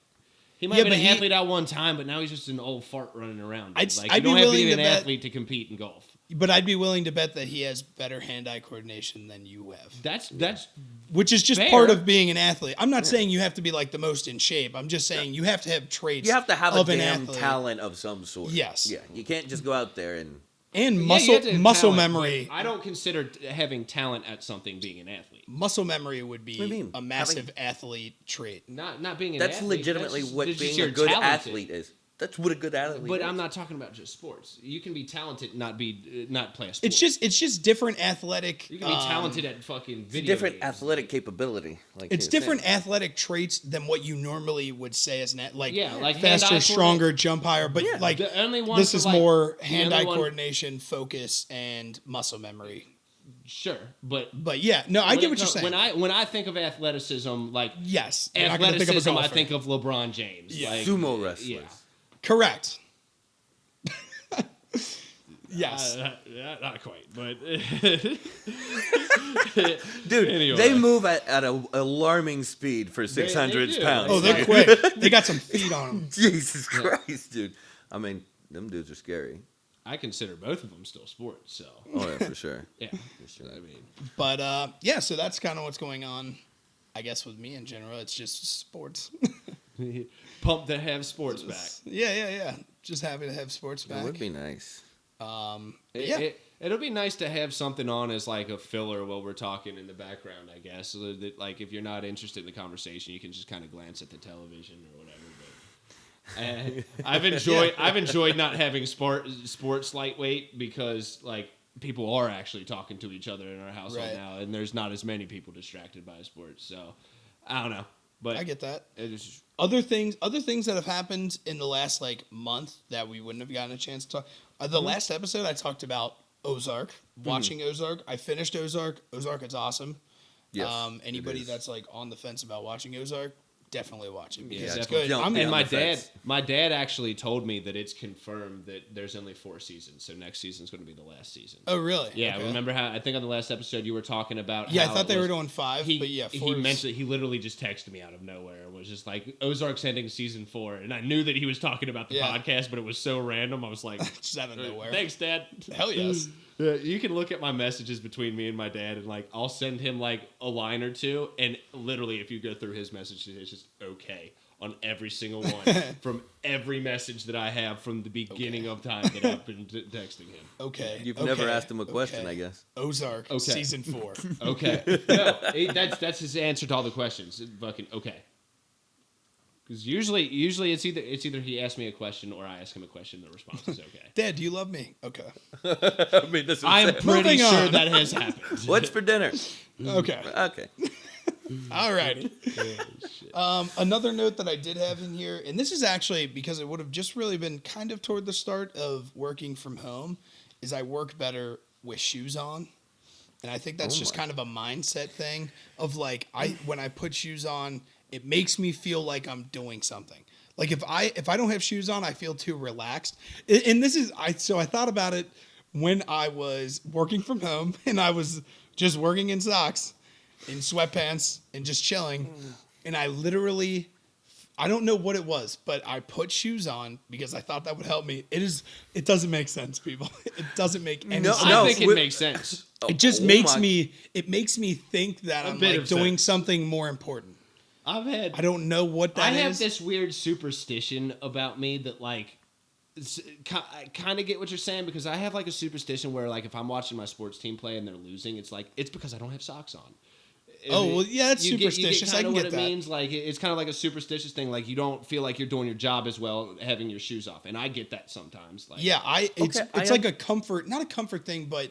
He might Yeah, have been but an athlete at one time, but now he's just an old fart running around. I'd Like, be you don't have to willing be to an bet- athlete to compete in golf. But I'd be willing to bet that he has better hand-eye coordination than you have, That's which is just Fair. part of being an athlete. I'm not saying you have to be like the most in shape. I'm just saying you have to have traits. You have to have a of an damn athlete. talent of some sort. Yes. Yeah, you can't just go out there and. and Yeah, you muscle have to have muscle talent, memory. but I don't consider having talent at something being an athlete. Muscle memory would be What do you mean? a massive athlete trait. Not being an That's athlete. legitimately that's what just being you're a good talented. athlete is. That's what a good athlete But is. I'm not talking about just sports. You can be talented, and not play a sport. It's just different athletic. you can be talented at fucking video different games. athletic capability. Like It's he was different saying. athletic traits than what you normally would say as an like Yeah, like faster, hand-eye stronger, jump higher. But like The only one this for, is like, more the hand-eye only one- coordination, focus, and muscle memory. Sure, but But yeah, no, I get what you're saying. When I think of athleticism, like Yes, you're not gonna think of a athleticism, I golfer. think of LeBron James. Yeah. Like, Sumo wrestlers. Yeah. Correct. Yes. Not quite, but Dude, Anyway. they move at an alarming speed for 600 do. pounds. Oh, they're quick. They got some feet on them. Jesus Christ, dude. I mean, them dudes are scary. I consider both of them still sports. So Oh, yeah, for sure. yeah, I mean, But yeah, so that's kind of what's going on. I guess with me in general, it's just sports. pumped to have sports back. Yeah. Just happy to have sports It back. would be nice. Yeah. It'll be nice to have something on as like a filler while we're talking in the background, I guess. So that, like, if you're not interested in the conversation, you can just kind of glance at the television or whatever. But I've enjoyed not having sports lightweight because like people are actually talking to each other in our household now, and there's not as many people distracted by sports. So I don't know, but I get that. It is, Other things that have happened in the last like month that we wouldn't have gotten a chance to talk. The last episode I talked about Ozark, watching Ozark. I finished Ozark. Ozark, it's awesome. Yes, anybody that's like on the fence about watching Ozark, definitely watch it because Yeah, it's good. don't- I'm and Yeah, my dad actually told me that it's confirmed that there's only 4 seasons, so next season's going to be the last season. Oh, really? Yeah, Okay. remember how I think on the last episode you were talking about? Yeah, how I thought it they were was- doing 5, but yeah, 4 he is- mentioned he literally just texted me out of nowhere and was just like Ozark's ending season 4, and I knew that he was talking about the Yeah. podcast, but it was so random. I was like, just out of nowhere. thanks, Dad. Hell yes. Yeah, you can look at my messages between me and my dad, and like I'll send him like a line or two, and literally if you go through his messages, it's just okay on every single one from every message that I have from the beginning of time that I've been texting him. Okay. You've okay, never asked him a question, okay. I guess. Ozark, Okay. season 4. Okay, no, that's his answer to all the questions. Fucking okay. Because usually it's either he asks me a question or I ask him a question. The response is okay. Dad, do you love me? Okay. I mean, this is I'm pretty Moving sure on. that has happened. What's for dinner? Okay. Okay. Alrighty. Another note that I did have in here, and this is actually because it would have just really been kind of toward the start of working from home, is I work better with shoes on. And I think that's just kind of a mindset thing of like when I put shoes on, it makes me feel like I'm doing something. Like if I don't have shoes on, I feel too relaxed. And this is I thought about it when I was working from home and I was just working in socks, in sweatpants, and just chilling. And I literally, I don't know what it was, but I put shoes on because I thought that would help me. It doesn't make sense, people. It doesn't make any sense. I think it makes sense. It just makes me think that I'm bit like of doing sense. something more important. I don't know what that I is. have this weird superstition about me that like I kind of get what you're saying because I have like a superstition where like if I'm watching my sports team play and they're losing, it's because I don't have socks on. Oh, well, yeah, that's You get superstitious. I kinda can what get it that. means. Like it's kind of like a superstitious thing. Like you don't feel like you're doing your job as well having your shoes off, and I get that sometimes. Like Yeah, it's I like a comfort, not a comfort thing, but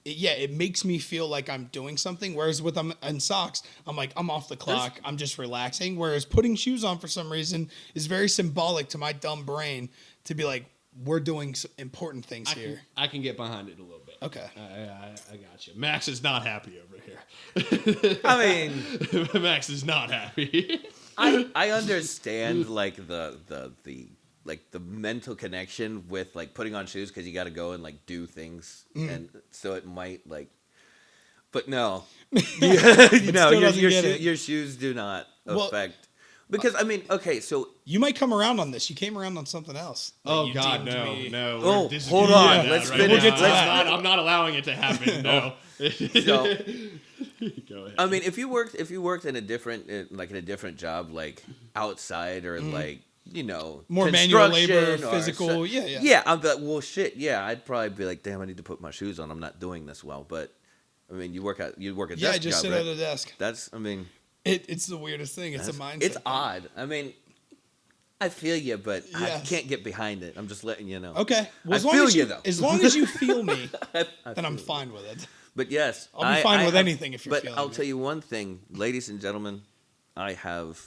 it makes me feel like I'm doing something. Whereas with I'm in socks, I'm like I'm off the clock. I'm just relaxing. Whereas putting shoes on for some reason is very symbolic to my dumb brain to be like we're doing important things here. I can get behind it a little bit. Okay. I got you. Max is not happy over here. I mean, Max is not happy. I understand like the like the mental connection with like putting on shoes because you got to go and like do things, and so it might like, but no, your shoes do not affect because I mean, okay, so You might come around on this. You came around on something else. that Oh you God, deemed no, me- no. Oh, we're disagreeing hold on. on that Let's right finish. now. We'll get to that. I'm not allowing it to happen. No. so Go ahead. I mean, if you worked in a different job, like outside or like More manual labor, construction or physical. Yeah. yeah. I'm like, well, shit. Yeah, I'd probably be like, damn, I need to put my shoes on. I'm not doing this well. But I mean, you work a Yeah, desk just job, sit right? at a desk. That's, I mean, It's the weirdest thing. It's a mindset. it's thing. odd. I mean, I feel you, but I Yes. can't get behind it. I'm just letting you know. Okay. Well, I as long feel as you, though. As long as you feel me, I then I'm feel you. fine with it. But yes, I'll be fine with anything if you're But feeling I'll me. tell you one thing, ladies and gentlemen, I have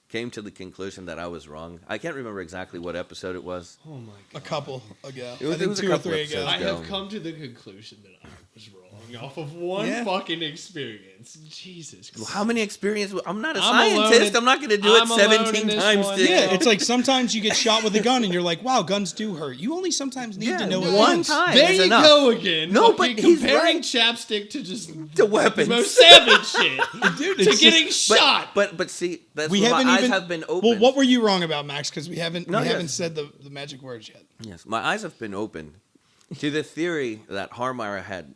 came to the conclusion that I was wrong. I can't remember exactly what episode it was. Oh my A God. couple ago. It was- I it think was a 2 or couple 3 ago. episodes I ago. have come to the conclusion that I was wrong off of one Yeah. fucking experience. Jesus Christ. How many experiences? I'm not a I'm alone scientist. in- I'm not going to do it I'm alone in 17 this times. one. to- Yeah, it's like sometimes you get shot with a gun and you're like, wow, guns do hurt. You only sometimes need to know it one once. time. There is you enough. go again. No, fucking but he's comparing right. chapstick to just To weapons. the most savage shit. Dude, to it's getting just- shot. But see, that's We where haven't my even. eyes have been open. Well, what were you wrong about, Max? Because we haven't yes. said the magic words yet. Yes, my eyes have been open to the theory that Harmeyer had,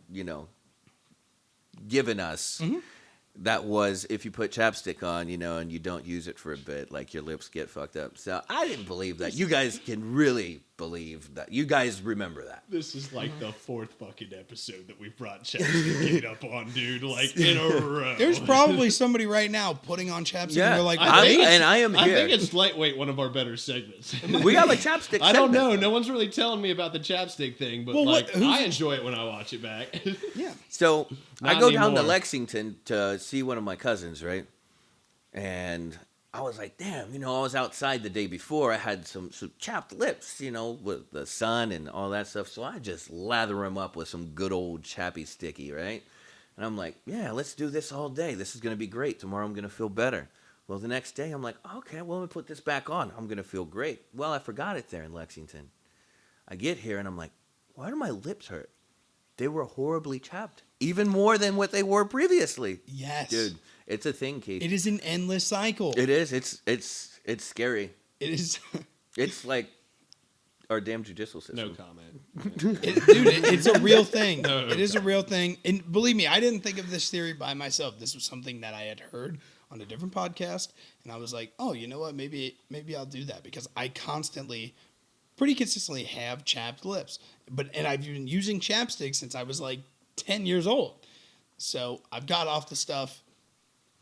given us. Mm-hmm. That was if you put chapstick on, and you don't use it for a bit, like your lips get fucked up. So I didn't believe that. You guys can really believe that. You guys remember that. This is like the fourth fucking episode that we've brought chapstick up on, dude. Like in a row. There's probably somebody right now putting on chapstick. Yeah, And they're like, I think and I am I here. think it's lightweight, one of our better segments. We have a chapstick. I don't segment. know. No one's really telling me about the chapstick thing, but Well, like who's- I enjoy it when I watch it back. yeah. So I Not go down to anymore. Lexington to see one of my cousins, right? And I was like, damn, I was outside the day before. I had some chapped lips, with the sun and all that stuff. So I just lather them up with some good old chappy sticky, right? And I'm like, yeah, let's do this all day. This is going to be great. Tomorrow I'm going to feel better. Well, the next day I'm like, okay, well, let me put this back on. I'm going to feel great. Well, I forgot it there in Lexington. I get here and I'm like, why do my lips hurt? They were horribly chapped, even more than what they were previously. Yes. Dude, it's a thing, Keith. It is an endless cycle. It is. It's scary. It is. It's like our damn judicial system. No comment. It's a real thing. No. It is a real thing. And believe me, I didn't think of this theory by myself. This was something that I had heard on a different podcast. And I was like, oh, you know what? Maybe I'll do that because I pretty consistently have chapped lips. And I've been using chapstick since I was like 10 years old. So I've got off the stuff.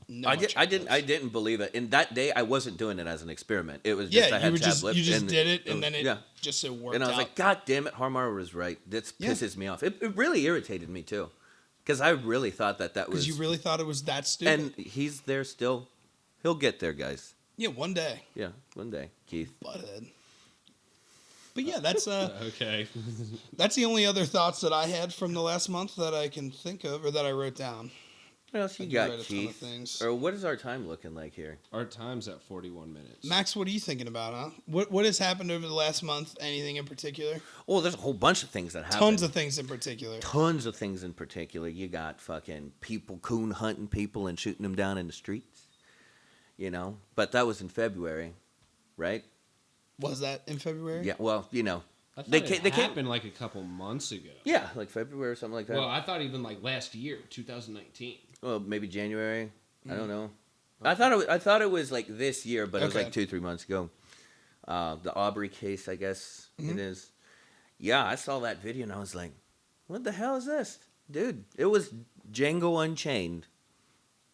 No I more chapped didn't. lips. I didn't believe it. And that day, I wasn't doing it as an experiment. It was just I Yeah, had you chapped lips. just and did it, and then it yeah. just so worked And I was out. like, God damn it, Harmar was right. This Yeah. pisses me off. It really irritated me too, because I really thought that was. because you really thought it was that stupid. And he's there still. He'll get there, guys. Yeah, one day. Yeah, one day, Keith. Butthead. But yeah, that's Okay. that's the only other thoughts that I had from the last month that I can think of or that I wrote down. What else you I did got, write a ton of Keith? things. Or what is our time looking like here? Our time's at 41 minutes. Max, what are you thinking about, huh? What has happened over the last month? Anything in particular? Oh, there's a whole bunch of things that happen. Tons of things in particular. Tons of things in particular. You got fucking people coon hunting people and shooting them down in the streets. But that was in February, right? Was that in February? Yeah. Well, I thought they it came. happened like a couple months ago. Yeah, like February or something like that. Well, I thought even like last year, 2019. Well, maybe January. I don't know. Okay. I thought it was like this year, but it was Okay. like 2-3 months ago. The Aubrey case, I guess Mm-hmm. it is. Yeah, I saw that video and I was like, "What the hell is this, dude?" It was Django Unchained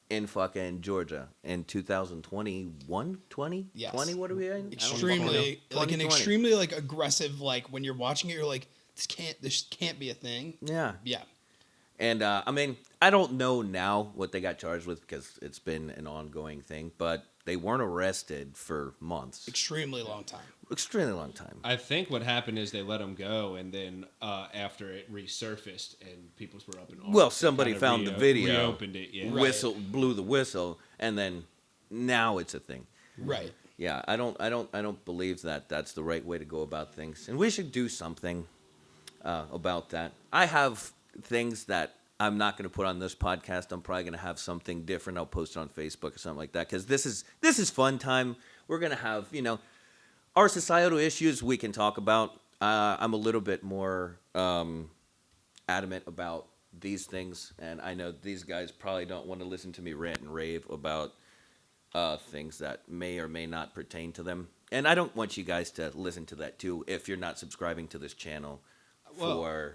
in fucking Georgia in 2021, 20, Yes. 20. What are we in? I don't fucking know. Extremely, like an 2020. extremely like aggressive. Like when you're watching it, you're like, this can't be a thing. Yeah. Yeah. And I mean, I don't know now what they got charged with because it's been an ongoing thing, but they weren't arrested for months. Extremely long time. Extremely long time. I think what happened is they let him go, and then after it resurfaced and people were up in arms, Well, they somebody kinda found the video, reopened it. Yeah, Right. blew the whistle, and then now it's a thing. Right. Yeah, I don't believe that that's the right way to go about things, and we should do something about that. I have things that I'm not going to put on this podcast. I'm probably going to have something different. I'll post it on Facebook or something like that because this is fun time. We're going to have our societal issues we can talk about. I'm a little bit more adamant about these things, and I know these guys probably don't want to listen to me rant and rave about things that may or may not pertain to them. And I don't want you guys to listen to that too if you're not subscribing to this channel. Well,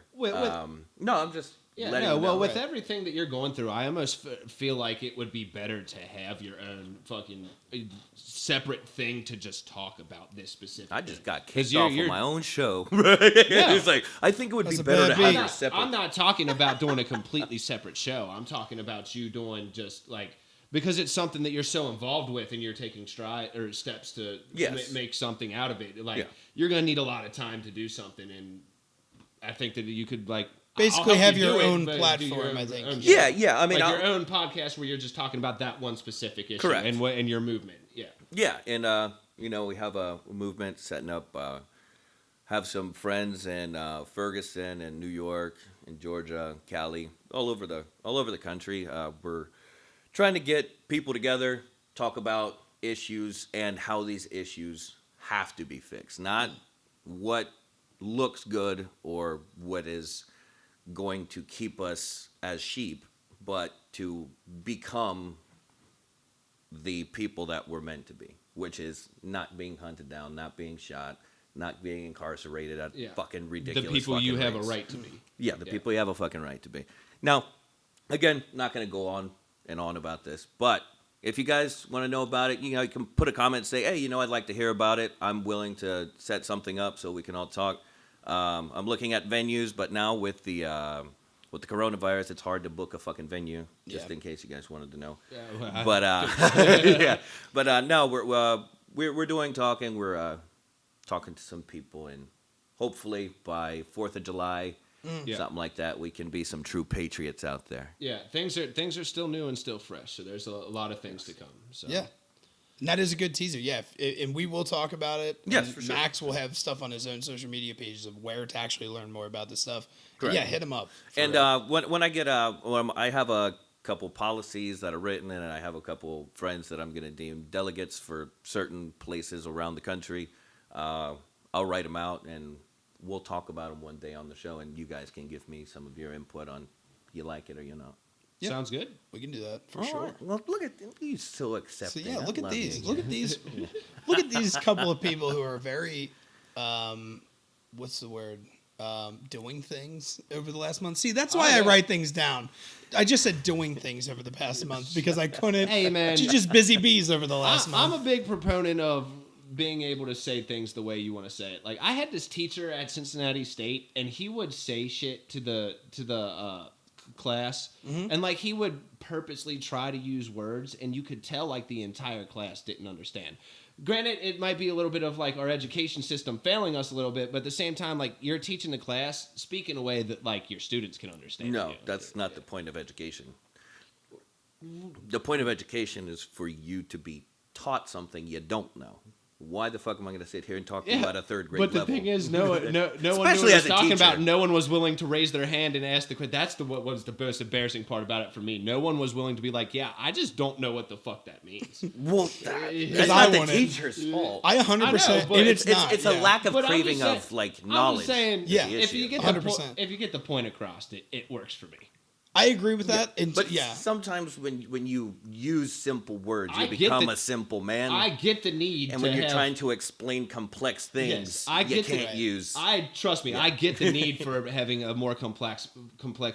No, I'm just Yeah, letting no, you well, know. with everything that you're going through, I almost feel like it would be better to have your own fucking separate thing to just talk about this specific. I just thing. got 'Cause kicked you're- off you're- of my own show. It's like, I think it would That's be a better bad to have beat. your separate. I'm not talking about doing a completely separate show. I'm talking about you doing just like because it's something that you're so involved with and you're taking steps to Yes. make something out of it. Like Yeah. you're gonna need a lot of time to do something, and I think that you could like Basically I'll help have you your do it, own but do platform, your I think. own Yeah, show. yeah. I mean, like I'll- your own podcast where you're just talking about that one specific issue Correct. and your movement. Yeah. Yeah, and we have a movement setting up. Have some friends in Ferguson and New York and Georgia, Cali, all over the country. We're trying to get people together, talk about issues and how these issues have to be fixed, not what looks good or what is going to keep us as sheep, but to become the people that we're meant to be, which is not being hunted down, not being shot, not being incarcerated at Yeah. fucking The ridiculous people fucking you have rates. a right to be. Yeah, the people you have a fucking right to be. Now, again, not going to go on and on about this, but if you guys want to know about it, you can put a comment and say, hey, I'd like to hear about it. I'm willing to set something up so we can all talk. I'm looking at venues, but now with the coronavirus, it's hard to book a fucking venue, just in case you guys wanted to know. Yeah, well, But no, we're doing talking. We're talking to some people, and hopefully by 4th of July, something like that, we can be some true patriots out there. Yeah, things are still new and still fresh, so there's a lot of things to come. So. Yeah. And that is a good teaser. Yeah. And we will talk about it. Yes, And for sure. Max will have stuff on his own social media pages of where to actually learn more about this stuff. Correct. Yeah, hit him up. And when I get I have a couple policies that are written, and I have a couple friends that I'm going to deem delegates for certain places around the country. I'll write them out, and we'll talk about them one day on the show, and you guys can give me some of your input on you like it or you not. Yeah. Sounds good. We can do that for All sure. right. Well, look at you, so accepting. So yeah, I look at love these. you. Look at these. Look at these couple of people who are very, what's the word? Doing things over the last month. See, that's why I write things down. I just said doing things over the past month because I couldn't. Hey, man. Just busy bees over the last month. I'm a big proponent of being able to say things the way you want to say it. Like, I had this teacher at Cincinnati State, and he would say shit to the class, and like he would purposely try to use words, and you could tell like the entire class didn't understand. Granted, it might be a little bit of like our education system failing us a little bit, but at the same time, like you're teaching the class, speak in a way that like your students can understand. No, that's not the point of education. The point of education is for you to be taught something you don't know. Why the fuck am I going to sit here and talk to you about a third grade level? But the thing is, no one knew what Especially I as was a talking teacher. about. No one was willing to raise their hand and ask the question. That's what was the most embarrassing part about it for me. No one was willing to be like, yeah, I just don't know what the fuck that means. Well, Because that's I not the wanted- teacher's fault. I 100%. I know, but and it's not. It's a lack of But I'm craving just saying- of like I'm knowledge. just saying, is Yeah. the if issue. you get 100%. if you get the point across, it works for me. I agree with that. And But yeah. sometimes when you use simple words, you I get become the- a simple man. I get the need and to when you're have, trying to explain complex things, yes, I you get can't the, use. Trust me, I get the need for having a more complex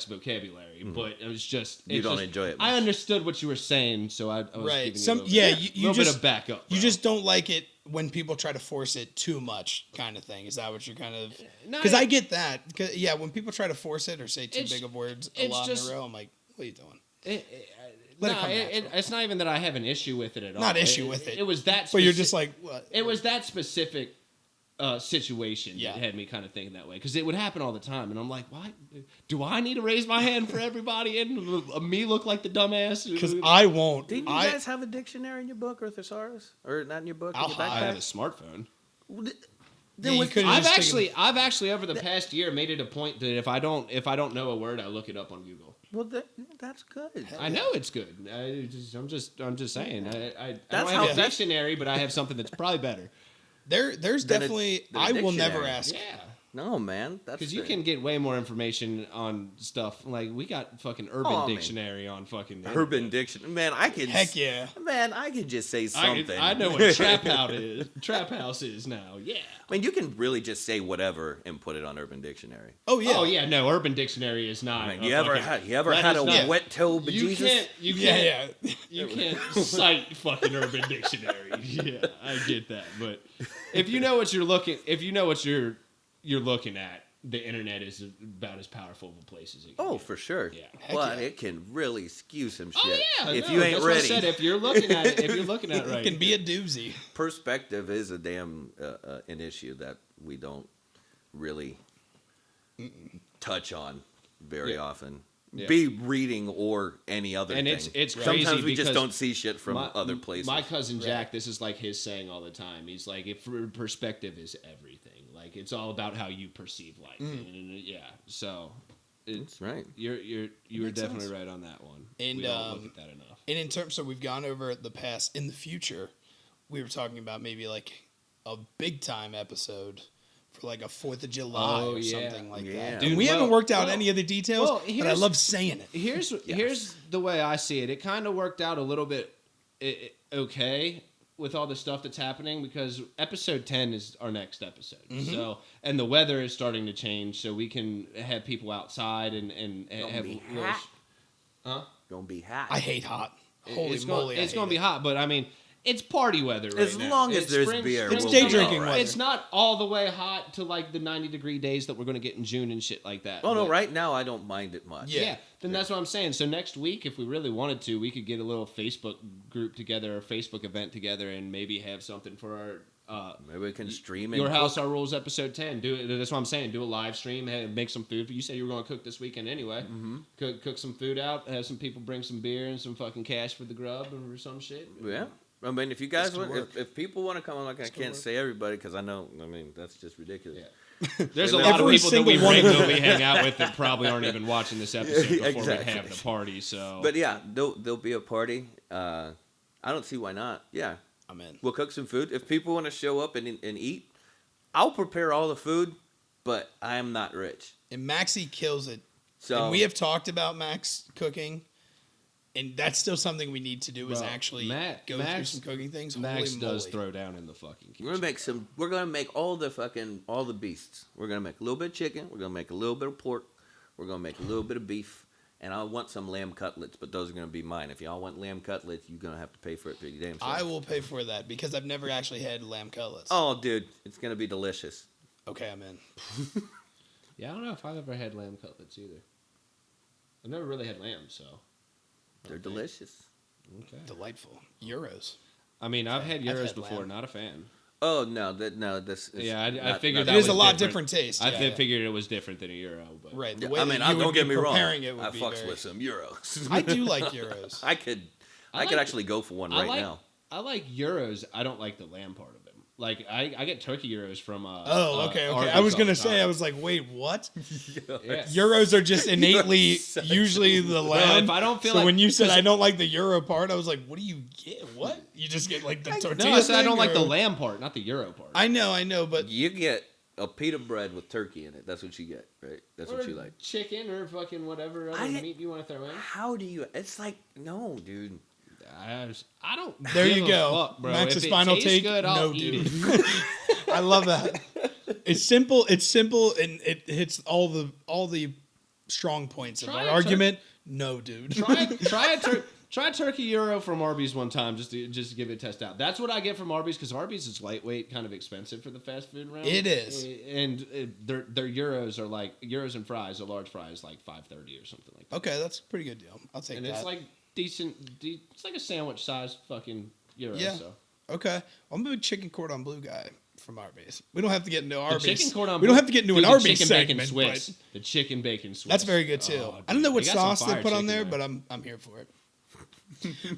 vocabulary, but it was just You it's don't just- enjoy it I much. understood what you were saying, so I was Right. giving Some you a little yeah, bit, you little just bit of backup. you bro. just don't like it when people try to force it too much, kind of thing. Is that what you're kind of? No, Because I get that. 'Cause, yeah, when people try to force it or say too It's- big of words a it's lot just- in a row, I'm like, what are you doing? No, Let it come natural. it's not even that I have an issue with it at all. Not issue with it. It was that. But you're just like, what? It was that specific situation Yeah. that had me kind of thinking that way because it would happen all the time, and I'm like, why do I need to raise my hand for everybody and me look like the dumbass? Because I won't. Didn't you I guys have a dictionary in your book or thesaurus? Or not in your book? I'll in your I have a backpack? smartphone. Yeah, you could've I've just taken- actually over the past year made it a point that if I don't know a word, I look it up on Google. Well, that's good. I know it's good. I'm just saying. I That's don't how- have a that's- dictionary, but I have something that's probably better. there's Than a- definitely. than a I will never dictionary. ask. Yeah. No, man. That's Because you the- can get way more information on stuff. Like, we got fucking Urban Oh, man. Dictionary on fucking... Urban Dictionary. Man, I can. Heck yeah. Man, I can just say something. I know what trap house is now. Yeah. I mean, you can really just say whatever and put it on Urban Dictionary. Oh yeah. Oh, yeah. No, Urban Dictionary is not... I mean, a you ever fucking- had that a is not- wet toe You bejesus? can't... Yeah. You can't cite fucking Urban Dictionary. Yeah, I get that. But if you know what you're looking... If you know what you're looking at, the internet is about as powerful of a place as it can Oh, be. for sure. Yeah. But yeah. it can really skew some Oh shit. yeah, if no, you ain't that's what I ready. said, if you're looking at it, right, It can be a doozy. Perspective is a damn an issue that we don't really touch on very Yeah. often. Yeah. Be reading or any other And thing. it's crazy Sometimes we just because don't see shit from other places. My cousin Jack, Right. this is like his saying all the time. He's like, if perspective is everything. Like, it's all about how you perceive life. And, yeah, so That's right. you were Makes definitely sense. right on that one. And, we don't look at that enough. And in terms, so we've gone over the past. In the future, we were talking about maybe like a big time episode for like a 4th of July Oh, or yeah. something like Yeah. that. Dude, And we haven't well- worked out well- any of the details, well, but I here's- love saying it. Here's the way I see it. It kind of worked out a little bit okay. with all the stuff that's happening because episode 10 is our next episode. So, and the weather is starting to change, so we can have people outside and have be little hot. Huh? Gonna be hot. I hate hot. Holy moly, it's gonna be hot, but I mean, it's party weather right As now. long as It's there's spring- beer, It's we'll day be drinking all right. weather. It's not all the way hot to like the 90-degree days that we're gonna get in June and shit like that. Oh no, but- right now I don't mind it much. Yeah. Yeah, then that's what I'm saying. So next week, if we really wanted to, we could get a little Facebook group together, a Facebook event together, and maybe have something for our Maybe we can stream it. Your House, Our Rules episode 10. Do it. That's what I'm saying. Do a live stream. Make some food. You said you were going to cook this weekend anyway. Mm-hmm. Cook some food out. Have some people bring some beer and some fucking cash for the grub or some shit. Yeah. I mean, if you guys could want, work. if people want to come on, like I can't work. say everybody because I know. I mean, that's just ridiculous. Yeah. There's a Every lot of people that we single one of regularly hang out with that probably aren't even watching this episode Yeah, before exactly. we have the party. So, But yeah, there'll be a party. I don't see why not. Yeah, I'm in. we'll cook some food. If people want to show up and eat, I'll prepare all the food. But I am not rich, And Maxie kills it. so And we have talked about Max cooking, and that's still something we need to do is Bro, actually Max- go through some cooking things. Max Holy does moly. throw down in the fucking kitchen. We're gonna make some. We're gonna make all the beasts. We're gonna make a little bit of chicken. We're gonna make a little bit of pork. We're gonna make a little bit of beef, and I want some lamb cutlets, but those are gonna be mine. If y'all want lamb cutlets, you're gonna have to pay for it pretty damn. I will pay for that because I've never actually had lamb cutlets. Oh, dude, it's gonna be delicious. Okay, I'm in. Yeah, I don't know if I've ever had lamb cutlets either. I've never really had lamb, so. They're delicious. Okay. Delightful. Euros. I mean, I've had I've gyros had before. lamb. Not a fan. Oh no, this. Is Yeah, I not- figured not- that It is was a lot different. different taste. I yeah. figured it was different than a euro, but Right. The Yeah, way I mean, that you don't would get be me wrong. preparing it would I be fucks very... with some euros. I do like euros. I could like- actually go for one right now. I like euros. I don't like the lamb part of them. Like I get turkey euros from. Oh, okay. Arby's I was all gonna the say, time. I was like, wait, what? Yeah. Euros are just innately such usually the lamb. if I don't feel so like- when you said 'cause- I don't like the euro part, I was like, what do you get? What? You just get like the tortilla? No, I said I thing, don't like the or- lamb part, not the euro part. I know, but You get a pita bread with turkey in it. That's what you get, right? That's or what you like. chicken or fucking whatever other I- meat you want to throw in. How do you? It's like no, dude. I don't. there give you a go. fuck, bro. Max's If it final tastes take. good, I'll no, eat dude. it. I love that. It's simple, and it hits all the strong points of Try our it, argument. No, dude. Try turkey euro from Arby's one time just to give it a test out. That's what I get from Arby's because Arby's is lightweight, kind of expensive for the fast food round. It is. And their euros are like euros and fries. A large fry is like $5.30 or something like that. Okay, that's a pretty good deal. I'll take And that. it's like decent. It's like a sandwich sized fucking euro. Yeah. So. Okay, I'm a big chicken cordon bleu guy from Arby's. We don't have to get into The Arby's. chicken cordon we don't have to get into dude, an the Arby's chicken bacon segment, Swiss. but The chicken bacon Swiss. that's very good too. Oh, I don't know dude. what They got some sauce they fire put on chicken there, but I'm here for it.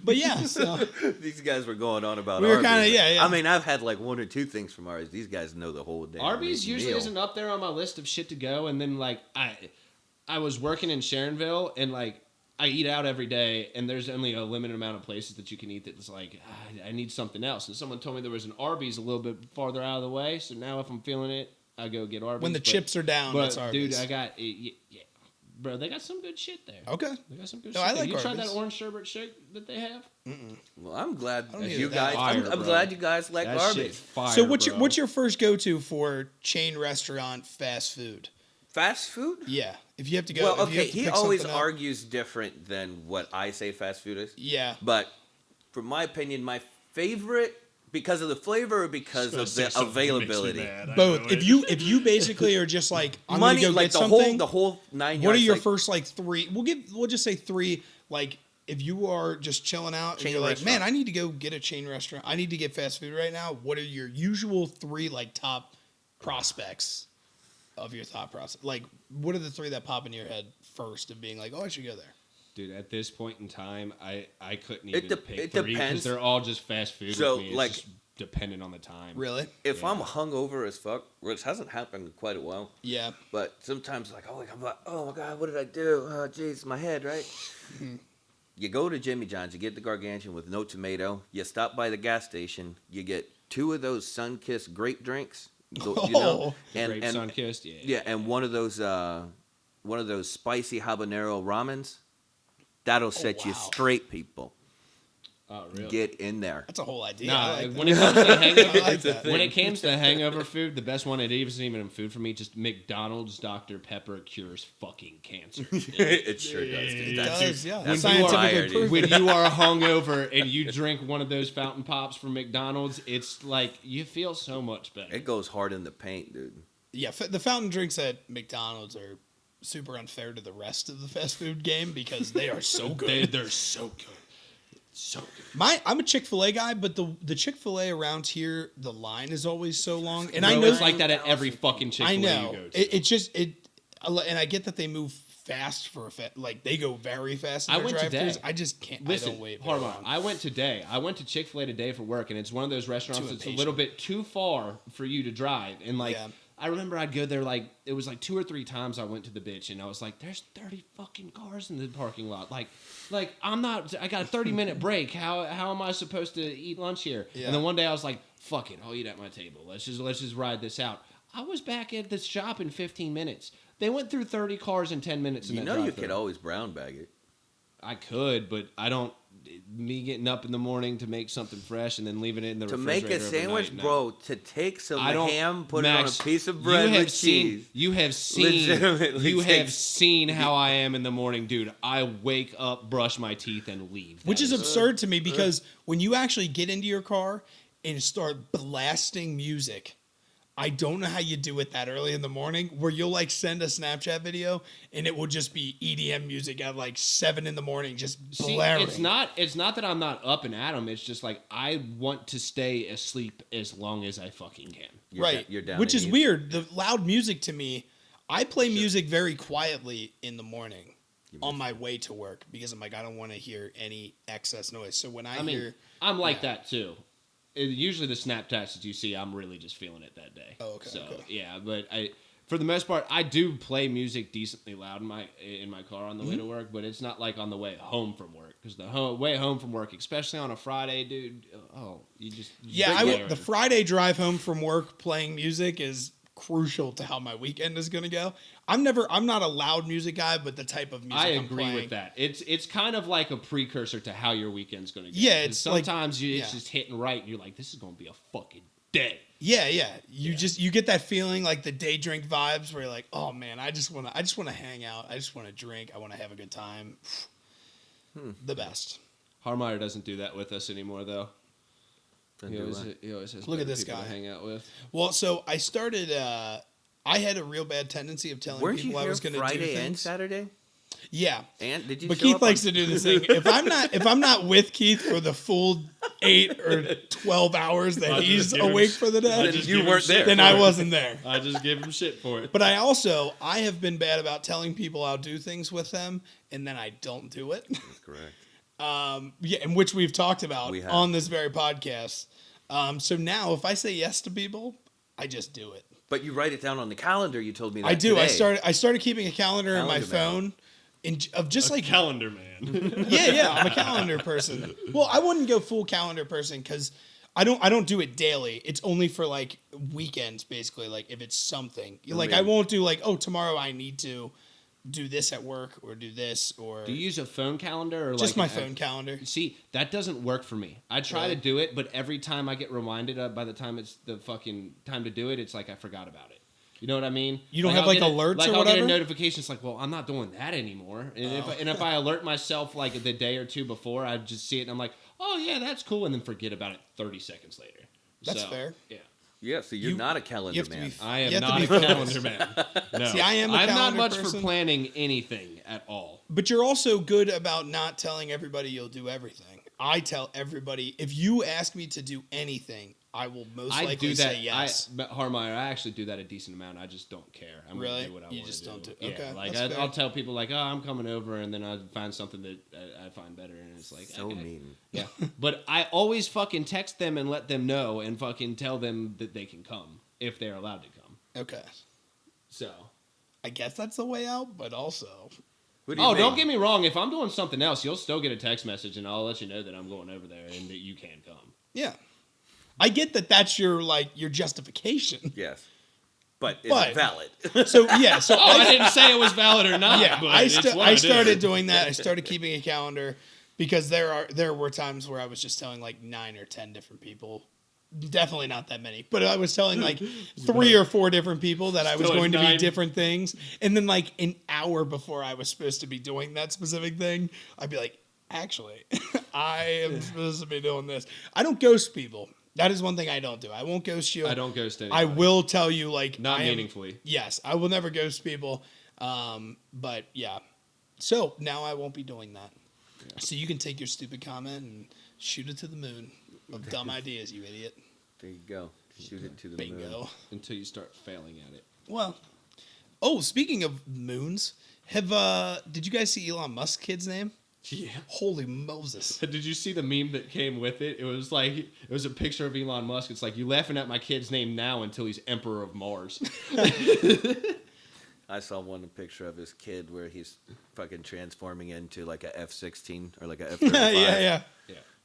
But yeah, so These guys were going on about. We were Arby's. kinda- yeah. I mean, I've had like one or two things from Arby's. These guys know the whole damn. Arby's usually meal. isn't up there on my list of shit to go, and then like I was working in Sharonville, and like I eat out every day, and there's only a limited amount of places that you can eat that's like I need something else. And someone told me there was an Arby's a little bit farther out of the way, so now if I'm feeling it, I go get Arby's. when the chips are down, but that's Arby's. dude, I got yeah, bro, they got some good shit there. Okay. They got some good No, shit I there. like You tried Arby's. that orange sherbet shake that they have? Well, I'm glad don't need you that. guys. Fire, I'm bro. glad you guys like That shit Arby's. fire, So bro. what's your first go to for chain restaurant fast food? Fast food. Yeah, if you have to go. Well, if you okay. have to He pick always something up- argues different than what I say fast food is. Yeah, But from my opinion, my favorite because of the flavor or because of the availability. both. If you basically are just like I'm Money, gonna go like get the something. whole 9 yards. What are your like, first like three? We'll just say three. Like if you are just chilling out and Chain you're like, restaurant. man, I need to go get a chain restaurant. I need to get fast food right now. What are your usual three like top prospects of your thought process? Like, what are the three that pop in your head first of being like, oh, I should go there? Dude, at this point in time, I couldn't even pick it three depends. because they're all just fast food So, with me. It's like- just dependent on the time. Really? If Yeah. I'm hungover as fuck, which hasn't happened in quite a while, Yeah. but sometimes I'm like, oh my god, what did I do? Oh jeez, my head, right? You go to Jimmy John's, you get the gargantuan with no tomato. You stop by the gas station, you get 2 of those sun-kissed grape drinks. You know, Grape sun kissed, yeah. yeah, and one of those spicy habanero ramens. That'll set you wow. straight, people. Oh, really? Get in there. That's a whole idea. Nah, I like when that. it comes to hangover, I like that. when it comes to hangover food, the best one, it isn't even food for me. Just McDonald's Dr. Pepper cures fucking cancer. It sure does. It Dude. does, yeah. That's Scientifically fire, proven. When you are hungover and you drink one of those fountain pops from McDonald's, it's like you feel so much better. It goes hard in the paint, dude. Yeah, the fountain drinks at McDonald's are super unfair to the rest of the fast food game because they are so good. They're so good. So good. I'm a Chick-fil-A guy, but the Chick-fil-A around here, the line is always so long, and Bro, I know it's like that at every fucking Chick-fil-A I know you go to. and I get that they move fast like they go very fast. In I their went drive-thrus. today. I just can't. Listen, I don't wait. very hold on. long. I went today. I went to Chick-fil-A today for work, and it's one of those restaurants Too that's a impatient. little bit too far for you to drive. And like, Yeah. I remember I'd go there like it was like 2 or 3 times I went to the bitch, and I was like, "There's 30 fucking cars in the parking lot. Like I'm not. I got a 30-minute break. How am I supposed to eat lunch here?" Yeah. And then one day I was like, "Fuck it, I'll eat at my table. Let's just ride this out." I was back at the shop in 15 minutes. They went through 30 cars in 10 minutes. In You that know you drive-thru. could always brown bag it. I could, but I don't. Me getting up in the morning to make something fresh and then leaving it in the To refrigerator make a sandwich, overnight, no. bro, to take some I don't. ham, put Max, it on a piece of bread with cheese. You have seen. Legitimately You have takes- seen how I am in the morning, dude. I wake up, brush my teeth, and leave. Which That is absurd to me because when you actually get into your car and start blasting music, I don't know how you do it that early in the morning where you'll like send a Snapchat video and it will just be EDM music at like 7 in the morning, just See, blaring. it's not that I'm not up and at 'em. It's just like I want to stay asleep as long as I fucking can. You're down Which in is easy. weird. The loud music to me, I play music very quietly in the morning on my way to work because I'm like, I don't want to hear any excess noise. So when I I mean, hear, I'm like that too. Usually the Snapchats that you see, I'm really just feeling it that day. Oh, okay, So okay. yeah, but for the most part, I do play music decently loud in my car on the way to Mm-hmm. work, but it's not like on the way home from work because the way home from work, especially on a Friday, dude. Oh, you just the Friday drive home from work playing music is crucial to how my weekend is going to go. I'm not a loud music guy, but the type of music I I'm agree playing, with that. It's kind of like a precursor to how your weekend's going to go. Yeah, 'Cause it's like- sometimes it's yeah. just hitting right, and you're like, this is going to be a fucking day. Yeah. You get that feeling like the day drink vibes where you're like, oh man, I just want to hang out. I just want to drink. I want to have a good time. The best. Harmeyer doesn't do that with us anymore, though. Then He do always, what? he always has Look at better this people guy. to hang out with. Well, so I started. I had a real bad tendency of telling Weren't you people I here was going to do Friday and things. Saturday? Yeah, And did you? but show Keith up likes on- to do this thing. If I'm not with Keith for the full 8 or 12 hours that I he's just give him awake sh- for the I day, just you give him weren't shit there. then for I it. wasn't there. I just give him shit for it. But I have been bad about telling people I'll do things with them and then I don't do it. That's correct. Yeah, in which we've talked about We have. on this very podcast. So now if I say yes to people, I just do it. But you write it down on the calendar. You told me that I do. today. I started keeping a calendar in my Calendar phone of just like calendar man. yeah, I'm a calendar person. Well, I wouldn't go full calendar person because I don't do it daily. It's only for like weekends, basically. Like if it's something, like I won't do like, oh, tomorrow I need to do this at work or do this or Do you use a phone calendar or just like my phone calendar. See, that doesn't work for me. I try Really? to do it, but every time I get reminded by the time it's the fucking time to do it, it's like I forgot about it. You know what I mean? You don't have, like, alerts or I'll get whatever? a notification. It's like, well, I'm not doing that anymore. And if I alert myself like the day or two before, I just see it and I'm like, oh yeah, that's cool, and then forget about it 30 seconds later. That's So, fair. Yeah. Yeah, so you're not a calendar you have to man. be I You am have to not be a focused. calendar man. No. See, I am a I'm not calendar much person. for planning anything at all. But you're also good about not telling everybody you'll do everything. I tell everybody if you ask me to do anything, I will most I likely do that. say yes. But Harmeyer, I actually do that a decent amount. I just don't care. I'm Really? gonna do what I want to do. You just don't do- Yeah, okay, like that's fair. I'll tell people like, oh, I'm coming over, and then I find something that I find better, and it's like So okay. mean. Yeah, but I always fucking text them and let them know, and fucking tell them that they can come if they're allowed to come. Okay. So. I guess that's the way out, but also What do you Oh, mean? don't get me wrong. If I'm doing something else, you'll still get a text message, and I'll let you know that I'm going over there and that you can come. yeah. I get that that's your justification. Yes, but is But- it valid? So yeah, so Oh, I didn't say it was valid or not. yeah, but I it's what I did. started doing that. I started keeping a calendar because there were times where I was just telling like 9 or 10 different people. Definitely not that many, but I was telling like 3 or 4 different people that I was Still going to be 9. different things. And then like an hour before I was supposed to be doing that specific thing, I'd be like, actually, I am supposed to be doing this. I don't ghost people. That is one thing I don't do. I won't ghost you. I don't ghost anybody. I will tell you like Not meaningfully. Yes, I will never ghost people. But yeah. So now I won't be doing that. Yeah. So you can take your stupid comment and shoot it to the moon of dumb ideas, you idiot. There you go. Shoot it to the Bingo. moon. Until you start failing at it. Well, speaking of moons, did you guys see Elon Musk's kid's name? Yeah. Holy Moses. Did you see the meme that came with it? It was a picture of Elon Musk. It's like, you laughing at my kid's name now until he's Emperor of Mars. I saw a picture of his kid where he's fucking transforming into like a F-16 or like a F-35. Yeah.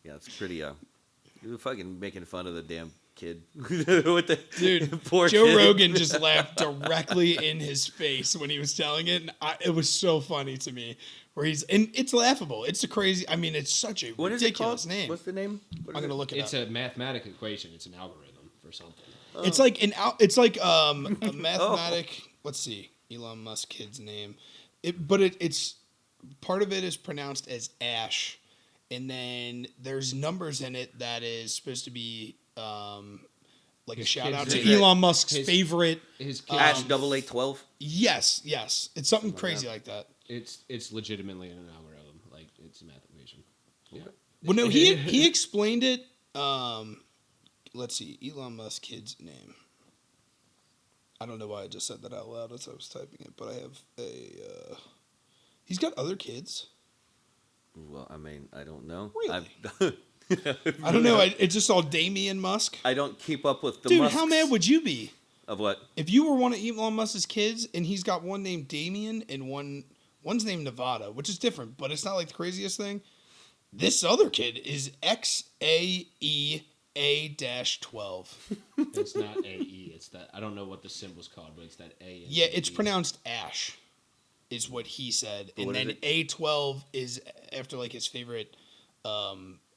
Yeah, it's pretty, you're fucking making fun of the damn kid. With the Dude, poor Joe kid. Rogan just laughed directly in his face when he was telling it. And it was so funny to me. And it's laughable. It's it's such a What is ridiculous it called? name. What's the name? I'm going to look it It's up. a mathematical equation. It's an algorithm for something. It's like a mathematic. Let's see, Elon Musk kid's name. It's part of it is pronounced as Ash, and then there's numbers in it that is supposed to be like a shout out to kid's Elon Musk's favorite. His kid, Ash 8812. Yes, it's something crazy like that. It's legitimately an algorithm. Like, it's a math equation. Yeah. Well, no, he explained it. Let's see, Elon Musk kid's name. I don't know why I just said that out loud as I was typing it, but I have he's got other kids. Well, I don't know. Really? I don't know. I just saw Damian Musk. I don't keep up with the Dude, Musks. how mad would you be? Of what? If you were one of Elon Musk's kids and he's got one named Damien and one's named Nevada, which is different, but it's not like the craziest thing. This other kid is XAEA-12. It's not AE. It's that. I don't know what the symbol's called, but it's that A. Yeah, it's pronounced Ash, is what he said. But and what then is it? A12 is after like his favorite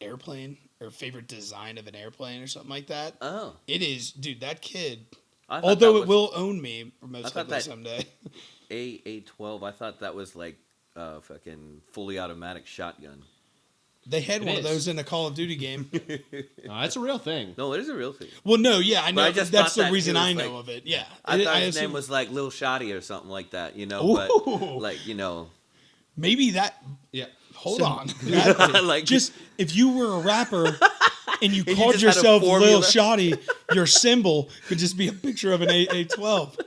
airplane or favorite design of an airplane or something like that. Oh. It is, dude, that kid. I thought Although that it will own me most thought likely that- someday. A12. I thought that was like fucking fully automatic shotgun. They had It one of is. those in a Call of Duty game. That's a real thing. No, it is a real thing. Well, no, yeah, I know. I just That's thought the that reason he was I know like- of it. Yeah. I thought I his assume- name was like Lil Shotty or something like that, you know. Ooh. But like, you know, Maybe that. Yeah. Hold So- on. That- like just if you were a rapper and you you called just had a yourself Lil formula. Shotty, your symbol could just be a picture of an A12.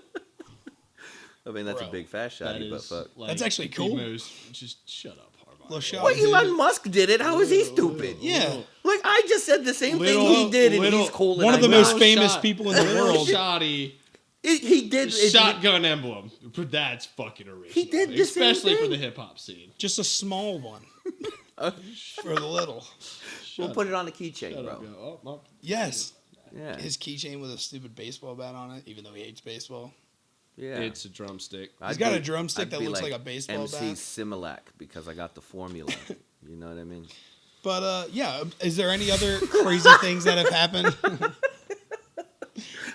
I mean, that's Bro, a big fat That shotty, but is fuck. like That's actually the cool. most- Just shut up, Harbaugh. Lil Shotty. Well, Elon Musk did it. How is he stupid? Yeah. Like, I just said the same Little- thing he did, and little- he's cool. and One of the I'm most not. famous shot- people in the Little world. Shoddy He did. shotgun emblem. That's fucking original. He did the same especially for thing. the hip hop scene. Just a small one for the little. We'll put it on a keychain, Shut bro. up, yo. Oh, Yes. Yeah. His keychain with a stupid baseball bat on it, even though he hates baseball. Yeah. It's a drumstick. He's got a drumstick I'd that be looks like a baseball MC bat. Similac because I got the formula. You know what I mean? But yeah, is there any other crazy things that have happened?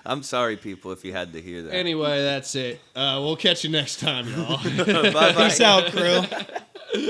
I'm sorry, people, if you had to hear that. Anyway, that's it. We'll catch you next time, y'all. Bye-bye. Peace out, crew.